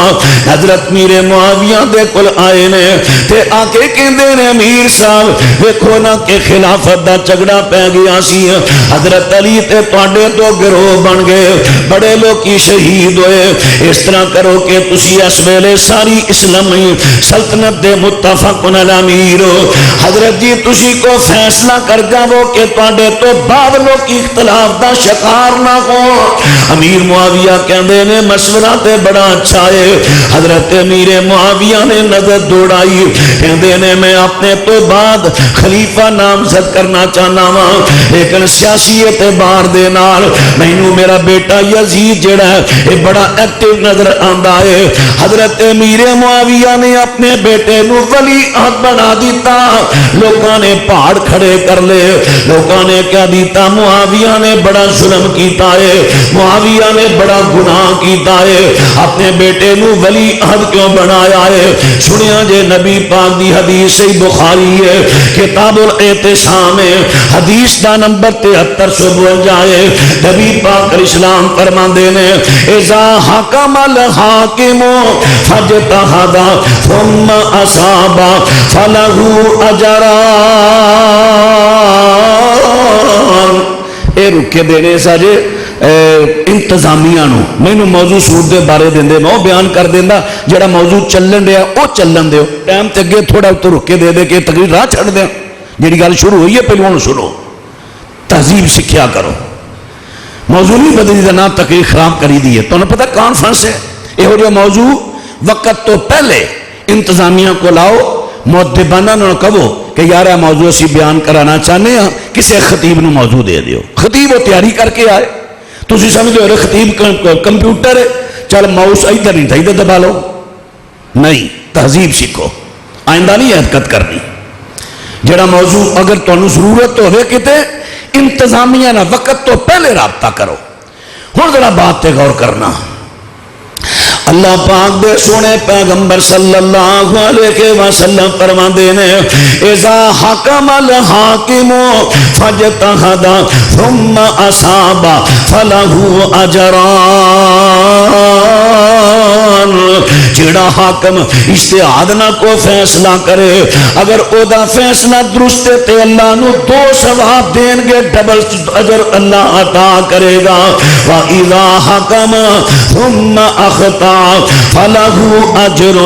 حضرت امیر معاویہ دے کل آئے نے تے آ کے کہندے نے امیر صاحب ویکھو نا کہ خلافت دا جھگڑا پہ گیا سی، حضرت علی تے تواڈے تو گروہ بن گئے، بڑے لوگ شہید ہوئے، اس طرح کرو کہ تسی اس ویلے ساری اسلامی سلطنت دے متفق علی امیر ہو، حضرت جی تسی کو فیصلہ کر جاؤ کہ تواڈے تو بعد لوگ اختلاف دا شکار نہ ہو۔ امیر معاویہ کہندے نے مشورہ تے بڑا اچھا ہے۔ حضرت امیر معاویہ نے نظر دوڑائی، کہندے نے میں اپنے تو بعد خلیفہ نامزد کرنا چاہنا وا، لیکن سیاسی اعتبار دے نال مینوں میرا بیٹا یزید جڑا ہے یہ بڑا ایکٹیو نظر آندا ہے، حضرت امیر معاویہ نے اپنے بیٹے نو ولی عہد بنا دیتا. لوگوں نے پہاڑ کھڑے کر لے. لوگوں نے کیا دیتا؟ معاویہ نے بڑا ظلم کیتا ہے, معاویہ نے بڑا گناہ کیتا ہے, اپنے بیٹے نو ولی عہد کیوں بنایا ہے؟ سنیا جے نبی پاک دی حدیث سے بخاری ہے, کتاب الاعتصام ہے, حدیث دا نمبر 7352 ہے. نبی پاک اسلام فرماندے نے اذا حکم الحاکم فاجتہد ثم اصاب فلہ اجران. اے رکے دینے ساجے انتظامیہ نو مینوں موضوع سود دے بارے دیندے میں بیان کر دینا جڑا موضوع چلن دیا او چلن دیو. ٹائم تے اگے تھوڑا تو رکے دے دے کہ تقریر راہ چھڑ دیں. جڑی گل شروع ہوئی ہے پہلو ہن سنو, تہذیب سکھیا کرو. موضوع نہیں بدلی دا نام تقریر خراب کری دی ہے. تو نے پتہ کانفرنس ہے یہ جو موضوع وقت تو پہلے انتظامیہ کو لاؤ, مؤدبانہ نہ کہو کہ یار یہ موضوع اسی بیان کرانا چاہنے ہیں, کسے خطیب نو موضوع دے دیو. خطیب وہ تیاری کر کے آئے, تسی سمجھو رہے خطیب کمپیوٹر ہے, چل ماؤس ادھر نہیں تھا ادھر دبا لو. نہیں, تہذیب سیکھو, آئندہ نہیں حرکت کرنی. جڑا موضوع اگر تمہیں ضرورت ہوئے کتے انتظامیہ نہ وقت تو پہلے رابطہ کرو. ہوں ذرا بات تے غور کرنا. اللہ پاک دے سونے پیغمبر صلی اللہ علیہ وسلم فرماندے نے اذا حکم الحاکم فاجتہد ثم اصاب فلہ اجران. جڑا حاکم اجتہاد نہ کو فیصلہ کرے, اگر او دا فیصلہ درست ہے تے اللہ نو 2 ثواب دین گے, ڈبل اجر اللہ عطا کرے گا. وَإِذَا حَكَمَ ثُمَّ أَخْطَأَ فَلَهُ أَجْرٌ.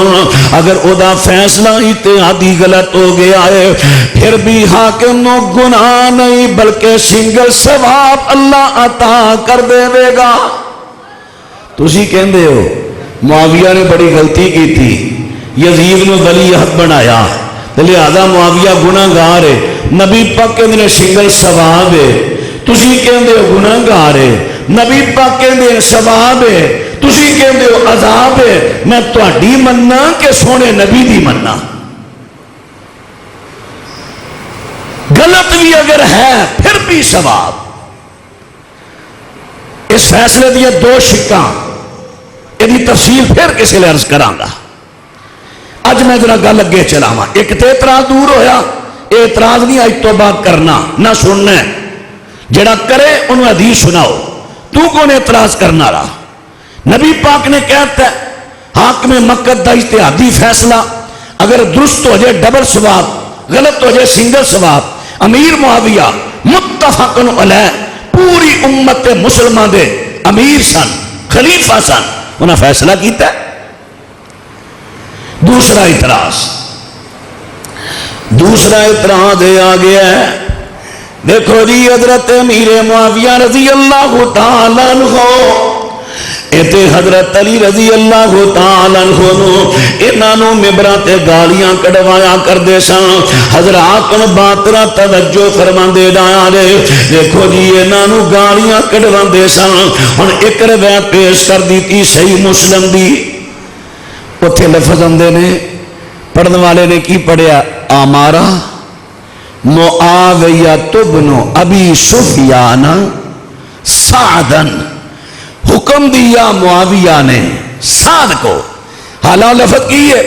اگر او دا فیصلہ اجتہادی غلط ہو گیا ہے پھر بھی حاکم نو گناہ نہیں بلکہ سنگل ثواب اللہ عطا کر دے گا. تسی کہندے ہو معاویہ نے بڑی غلطی کی تھی, یزید نے ولی عہد بنایا لہذا معاویہ گناہ گار ہے. نبی پاک کہندے نے سنگل ثواب ہے, تسی کہندے ہو گناہ گار ہے. نبی پاک کہندے ثواب ہے, تسی کہندے ہو عذاب ہے. میں تہاڈی مننا کہ سونے نبی دی مننا؟ غلط بھی اگر ہے پھر بھی ثواب. اس فیصلے دیا 2 شکاں, یہ تفصیل پھر کسی لئے عرض کرانگا. اج میں ذرا گل اگے چلاواں. ایک تے اعتراض دور ہویا, اعتراض نہیں اج تو بعد کرنا نہ سننا ہے. جڑا کرے انہوں حدیث سناؤ, تو کون اعتراض کرنا رہا؟ نبی پاک نے کہتا ہے حاکم مکہ دا اجتہادی فیصلہ اگر درست ہو جائے ڈبل ثواب, غلط ہو جائے سنگل ثواب. امیر معاویہ متفق علیہ پوری امت مسلمان دے امیر سن, خلیفہ سن, انہاں فیصلہ کیتا ہے. دوسرا اعتراض آ گیا ہے. دیکھو جی حضرت امیر معاویہ رضی اللہ تعالیٰ عنہ, ایتے حضرت علی رضی اللہ تعالیٰ عنہ انہوں ممبراں تے گالیاں کڑوایا کر دے سن. حضرات ان باترا توجہ فرما دے جایا رے. دیکھو جی انہوں گالیاں کڑوا دے سن. ہن ایک روایت پیش کر دیتی صحیح مسلم دی, اتھے لفظ آندے نے, پڑھنے والے نے کی پڑھیا, آمارا معاویہ بن ابی سفیان سعدن, حکم دیا معاویہ نے سعد کو. حالہ لفظ کی ہے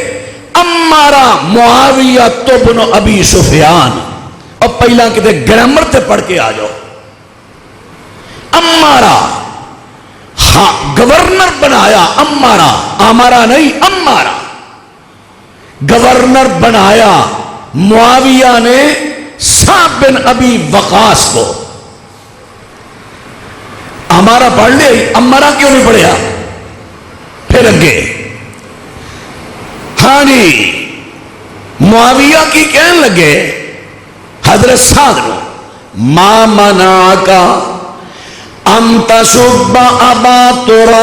امارا معاویہ بن ابی سفیان. اب پہلا کہتے گرامر تے پڑھ کے آ جاؤ. امارا گورنر بنایا, امارا آمارا نہیں امارا, گورنر بنایا معاویہ نے سعد بن ابی وقاص کو. امارا پڑھ لے, امارا کیوں نہیں پڑھیا؟ پھر اگے ہاں جی معاویہ کی کہنے لگے حضرت سعد نو, ما منعکا ان تسب ابا تراب,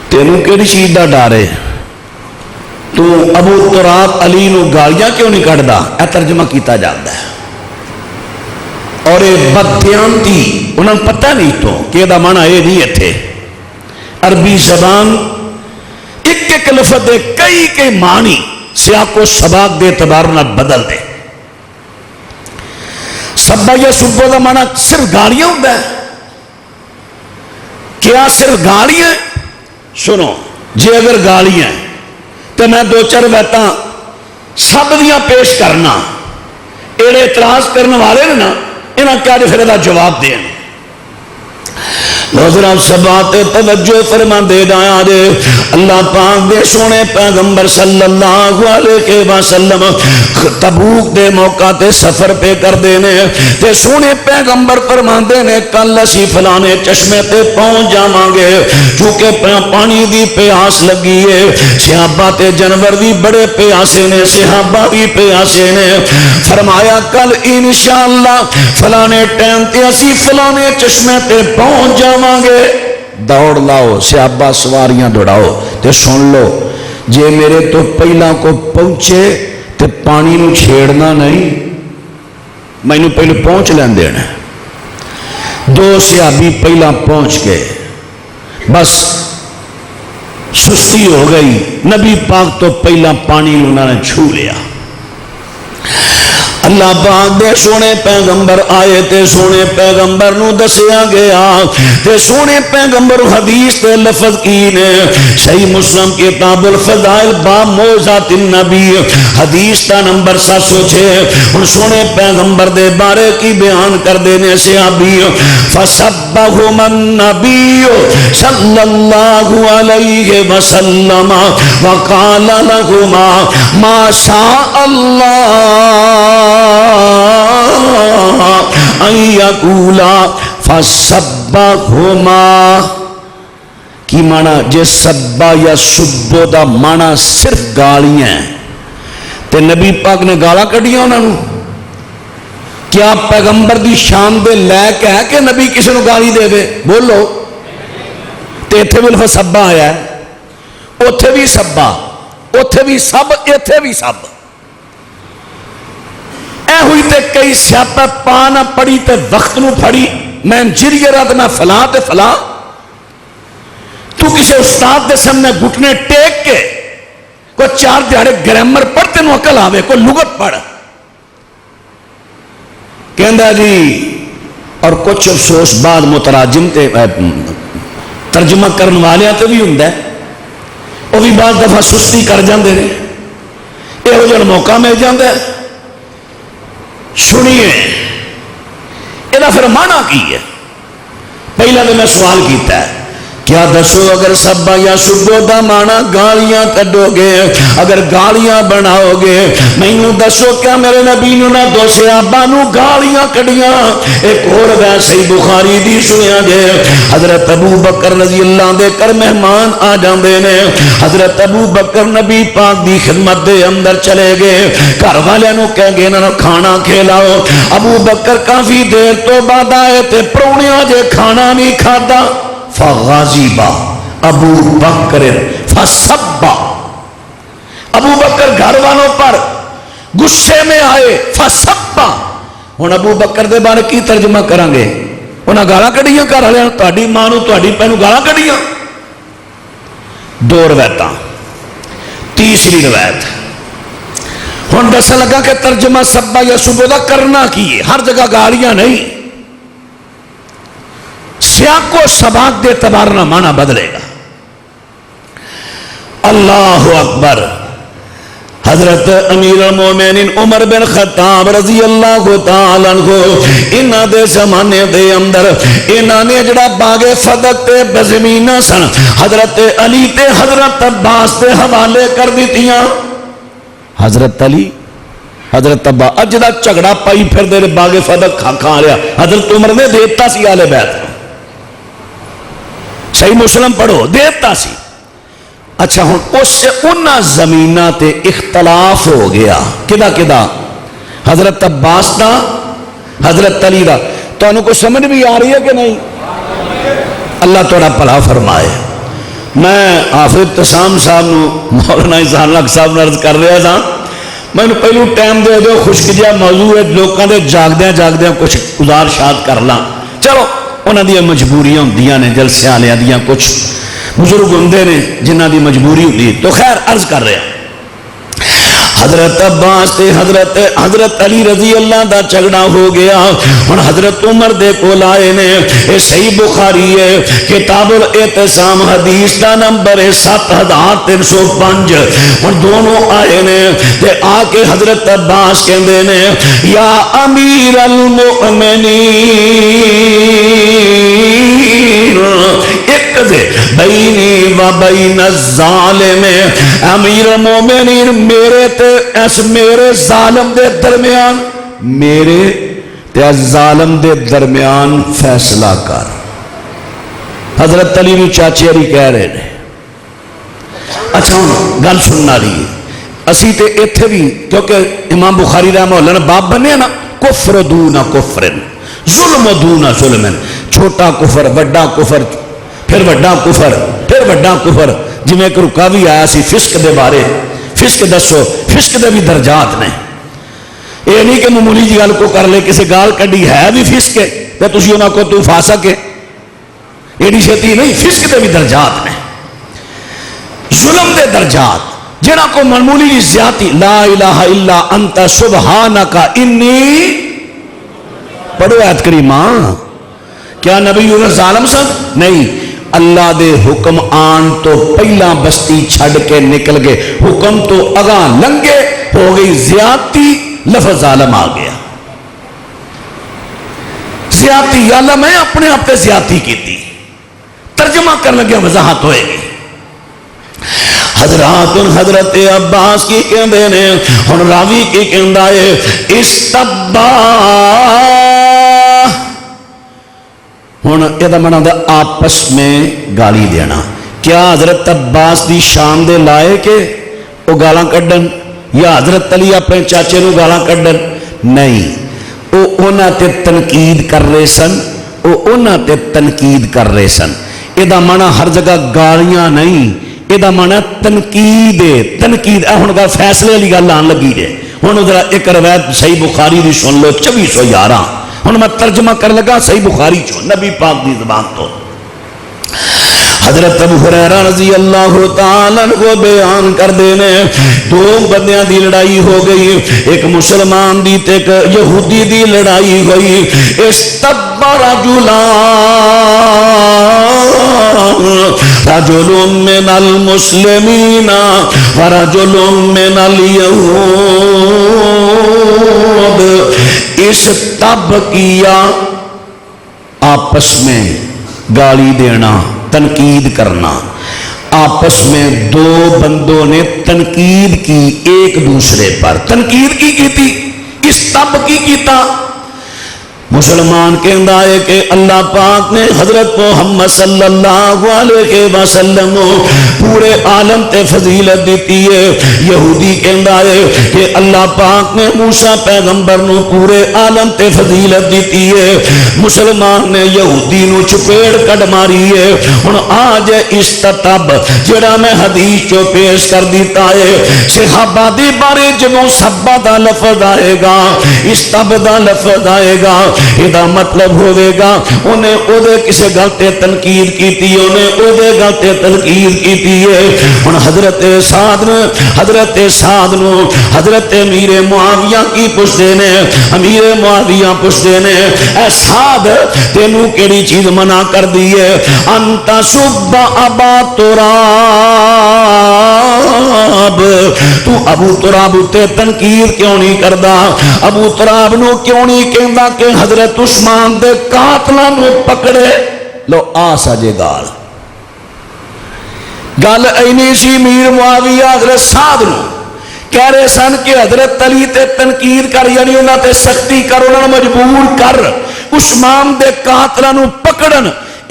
تینوں کیڑی چیز دا ڈر ہے؟ تو ابو تراب علی نو گالیاں کیوں نہیں کڑدا؟ اے ترجمہ کیتا جاندا ہے. اور یہ بددیانتی انہوں نے پتہ نہیں تو کہ یہ معنی یہ نہیں اتنے عربی زبان ایک ایک لفظ دے کئی معنی سیاق و سباق دے اعتبار نہ بدل دے. سبا یا سبو کا معنی صرف گالیاں ہوتا ہے. کیا صرف گالیاں؟ سنو جی اگر گالیاں تو میں دو چار باتاں سب دیاں پیش کرنا. ایڑے اعتراض کرنے والے نے نا انہاں کیا پھر دا جواب دیں. حضرات سبات توجہ فرما دے دایا دے اللہ پاک دے سونے پیغمبر صلی اللہ علیہ وسلم تبوک دے موقع تے سفر پہ کر دینے تے سونے پیغمبر فرما دینے کل اسی فلانے چشمے تے پہنچ جامانگے چونکہ پانی دی پیاس لگی ہے. صحابہ تے جنور بھی بڑے پیاسے نے صحابہ بھی پیاسے نے. فرمایا کل انشاءاللہ فلانے ٹائم تے اسی فلانے چشمے تے پہنچ جامانگے. دوڑ لاؤ صحابہ سواریاں دوڑاؤ تے سن لو جے میرے تو پہلا کو پہنچے تے پانی نو چھیڑنا نہیں میں نو پہلے پہنچ لین دینا. دو صحابی پہلا پہنچ گئے بس سستی ہو گئی. نبی پاک تو پہلا پانی انہوں نے چھو لیا. اللہ پاک دے سونے پیغمبر آئے تے سونے پیغمبر نو دسیا گیا تے سونے پیغمبر حدیث تے لفظ کی نے صحیح مسلم کتاب الفضائل باب موعظات النبی حدیث تا نمبر 706. ان سونے پیغمبر دے بارے کی بیان کر دینے سے ابھی فسبہم النبی صلی اللہ علیہ وسلم وقال لہما ما شاء اللہ ان یقولا فسبہما. کی معنی جے سبا یا سبو دا معنی صرف گالیاں ہیں تے نبی پاک نے گالا کڑیاں انہوں نے. کیا پیغمبر دی شان دے لے کے ہے کہ نبی کسی نو گالی دے دے؟ بولو. تے اتھے بھی لفظ سبا آیا ہے اتھے بھی سبا اتھے بھی سب اتھے بھی سب. اے ہوئی تے کئی سیاپا پا نہ پڑی تے وقت نو پھڑی میں جری رات نہ فلاں تے فلاں. تو کسی استاد دے سامنے گھٹنے ٹیک کے کوئی 4 دیہڑے گرامر پڑھتے نو عقل آوے کوئی لغت پڑھ کہندا جی. اور کچھ افسوس بعد متراجم تے ترجمہ کرن والیاں تے بھی ہوندا ہے وہ بھی بعض دفعہ سستی کر جاندے نے. یہو جہا موقع مل جاندہ ہے. سنیے یہ پھر معنی کی ہے. پہلا تو میں سوال کیتا ہے کیا دسو اگر سبا یا سبو دا معنی گالیاں کڈو گے اگر گالیاں بناؤ گے مینوں دسو کیا میرے نبی نو نہ دو صحابہ نو گالیاں کڈیاں. ایک اور ویسے ہی بخاری دی سنیا جے حضرت ابو بکر رضی اللہ دے کر مہمان آ جاندے نے. حضرت ابو بکر نبی پاک دی خدمت دے اندر چلے گئے گھر والے نو کہہ گئے انہاں کھانا کھلاؤ. ابو بکر کافی دیر تو بعد آئے تے پرونیاں جے کھانا نہیں کھادا فغاضب ابو بکر فسبا. ابو بکر گھر والوں پر غصے میں آئے فسبا. ہن ابو بکر دے بارے کی ترجمہ کریں گے؟ انہاں گالاں کڈیاں گھر والے تہاڈی ماں نو تہاڈی پہ نو گالاں کڈیاں. 2 روایتاں. تیسری روایت ہن دسن لگا کہ ترجمہ سبا یا سبو دا کرنا کی ہے. ہر جگہ گالیاں نہیں سیاق و سباق دے تبارنا معنی بدلے گا. اللہ اکبر. حضرت امیر المومنین عمر بن خطاب رضی اللہ تعالیٰ عنہ انہاں دے زمانے دے اندر انہاں نے جڑا باغ فدق تے بزمینہ سن حضرت علی تے حضرت عباس تے حوالے کر دیتیاں. حضرت علی حضرت عباس اجدہ جھگڑا پائی پھر دے باغ فدق کھا لیا حضرت عمر نے دیتا سی آل بیت. صحیح مسلم پڑھو دیتا سی. اچھا ہوں اس سے انہاں زمینہ تے اختلاف ہو گیا کدا کدا حضرت عباس دا حضرت علی دا. تو انہوں کو سمجھ بھی آ رہی ہے کہ نہیں؟ اللہ توڑا پلا فرمائے. میں حافظ ابتسام صاحب نو مولانا احسان حق صاحب نے عرض کر رہا تھا مینوں پہلو ٹائم دے دو، خشک جہا موضوع ہے، لوگوں کے جاگدیا جاگدیا کچھ گزار شاد کر لاں. چلو انہاں دی مجبوریاں ہوندیاں نے، جلسے والے دیاں کچھ بزرگ ہوندے نے جنہاں دی مجبوری ہوندی. تو خیر عرض کر رہا حضرت عباس تے حضرت علی رضی اللہ دا جھگڑا ہو گیا. ہن حضرت عمر دے کول آئے نے. اے صحیح بخاری ہے، کتاب الاعتصام حدیث دا نمبر ہے 7305. ہن دونوں آئے نے تے آ کے حضرت عباس کہندے نے یا امیر المؤمنین بینی و بین الظالم، امیر المومنین میرے تے اس میرے ظالم دے درمیان، میرے تے ظالم دے درمیان فیصلہ کر. حضرت علی نو چاچے علی کہہ رہے ہیں. اچھا ہوں گل سننا رہی اسی تے ایتھے بھی، کیونکہ امام بخاری رحمہ اللہ نے باب بنے نا کفر دون کفرن، ظلم دون ظلمن، چھوٹا کفر وڈا کفر، پھر وڈا کفر، پھر وڈا کفر. جی میں ایک رکا بھی آیا سی فسق دے بارے، فسق دسو، فسق دے بھی درجات نے. یہ نہیں کہ معمولی جی گل کو کر لے، کسی گال کڈی ہے بھی فسق ہے تو تسی انہاں کو تو فاسق ہے، ایڈی چھتی نہیں. فسق دے بھی درجات نے، ظلم دے درجات، جنہاں کو معمولی جی زیادتی لا الہ الا انت سبحانک انی، پڑھو آیت کریمہ. کیا نبی یونس ظالم سن؟ نہیں. اللہ دے حکم آن تو پہلا بستی چھڑ کے نکل گئے، حکم تو اگاں لنگے، ہو گئی زیادتی، لفظ ظالم آ گیا. زیادتی یا میں اپنے آپ تے زیادتی کی تھی، ترجمہ کرنے لگیا وضاحت ہوئے گی. حضرت عباس کی کہندے نے، ہن راوی کی کہندا ہے استبا. ہن یہ مانا آپس میں گالی دینا. کیا حضرت عباس دی شان دے لائے کہ وہ گالاں کڈن، یا حضرت علی اپنے چاچے نو گالاں کڈن؟ نہیں، وہ انہاں تے تنقید کر رہے سن، وہ انہاں تے تنقید کر رہے سن. یہ مانا ہر جگہ گالیاں نہیں، یہ مانا تنقید ہے. تنقید ہن گل فیصلے والی گل آن لگی ہے. ہن ذرا ایک روایت صحیح بخاری دی سن لو 2411. ہن میں ترجمہ کر لگا صحیح بخاری چوں نبی پاک دی زبان تو. حضرت ابو ہریرہ رضی اللہ تعالیٰ عنہ بیان کر دینے، دو بندیاں دی لڑائی ہو گئی، ایک مسلمان دی تے ایک یہودی دی لڑائی ہوئی. استب رجل من المسلمین ورجل من الیہود. استب کیا، آپس میں گالی دینا، تنقید کرنا. آپس میں دو بندوں نے تنقید کی ایک دوسرے پر. تنقید کی تھی، استب کی کیتا. مسلمان کہندا ہے کہ اللہ پاک نے حضرت محمد صلی اللہ علیہ وسلم پورے عالم تے فضیلت دیتی ہے. یہودی کہندا ہے کہ اللہ پاک نے موسیٰ پیغمبر نو پورے عالم تے فضیلت دیتی ہے. مسلمان نے یہودی نو چپیڑ کڈ ماری ہے. ہن آج استتب جڑا میں حدیث چو پیش کر دیتا ہے، صحابہ دی بارے جنوں سبا دا لفظ آئے گا، استب دا لفظ آئے گا، یہ مطلب ہوئے گا انہیں او دے کسے گلتے تنقید کیتی، انہیں او دے گلتے تنقید کیتی ہے. ان حضرت سعد نو حضرت امیر معاویہ کی پوچھتے نے، امیر معاویہ پوچھتے نے اے سعد تینوں کیڑی چیز منع کر دیئے؟ انت سب ابا تراب، تو ابو تراب تے تنقید کیوں نہیں کردا؟ ابو تراب نو کیوں نہیں کہندا کہ حضرت عثمان دے قاتلاں نو پکڑے؟ لو آ سجے گال گل اینی سی. میر معاویہ حضرت سعد نو کہہ رہے سن کہ حضرت علی تے تنقید کر، یعنی انہاں تے سختی کر، انہاں مجبور کر، عثمان دے قاتلاں نو پکڑن.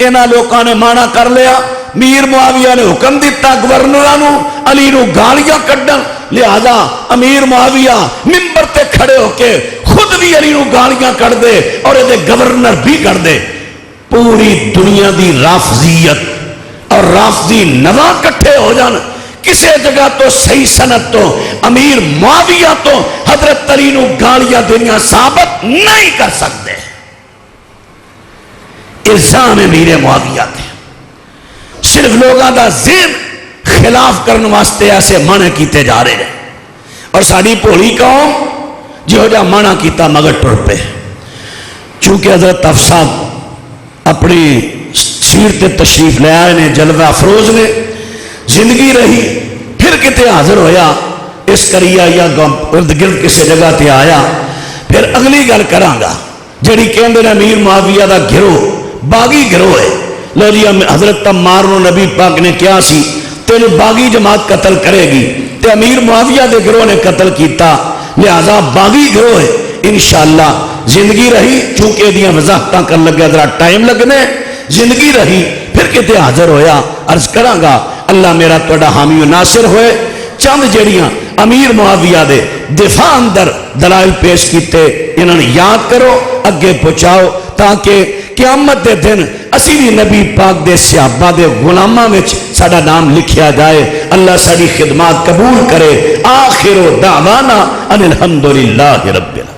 انہاں لوکاں نے مانا کر لیا. میر معاویہ نے حکم دیتا گورنراں نو علی نو گالیاں کڈن، لہذا امیر معاویہ منبر تے کھڑے ہو کے خود بھی علی نو گالیاں کر دے اور یہ گورنر بھی کر دے. پوری دنیا دی رافضیت اور رافضی نواں کٹھے ہو جان کسی جگہ تو صحیح سند تو امیر معاویہ تو حضرت علی نو گالیاں دنیا ثابت نہیں کر سکتے. الزام امیر معاویہ تھے. صرف لوگوں دا ذہن خلاف کرنے واسطے ایسے منع کیتے جا رہے ہیں اور ساری بھولی قوم جو جا منع کیتا مگر ٹر پے. چونکہ حضرت افساد اپنی سیر تے تشریف لے آئے نے جلوہ افروز نے زندگی رہی پھر کتے حاضر ہویا اس کریا یا ارد گرد کسی جگہ تے آیا. پھر اگلی گل کرانگا جڑی کہندے نے امیر معاویہ دا گروہ باغی گروہ ہے. لو جی حضرت عمار نو نبی پاک نے کیا سی تینو باغی جماعت قتل کرے گی تے امیر معاویہ دے گروہ نے قتل کیتا لہذا باغی گروہ ہے. انشاءاللہ زندگی رہی چونکہ دیاں وضاحتاں کر لگے ذرا ٹائم لگنے زندگی رہی پھر کتے حاضر ہویا. عرض کرانگا اللہ میرا توڑا حامی و ناصر ہوئے. چند جڑیاں امیر معاویہ دے دفاع اندر دلائل پیش کیتے انہوں نے یاد کرو اگے پہنچاؤ تاکہ قیامت دے دن اسی بھی نبی پاک دے صحابہ دے غلامہ میں ساڑا نام لکھیا جائے. اللہ ساری خدمات قبول کرے. آخر دعوانا ان الحمدللہ رب العالمین.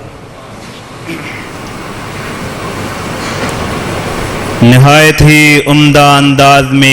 نہایت ہی عمدہ انداز میں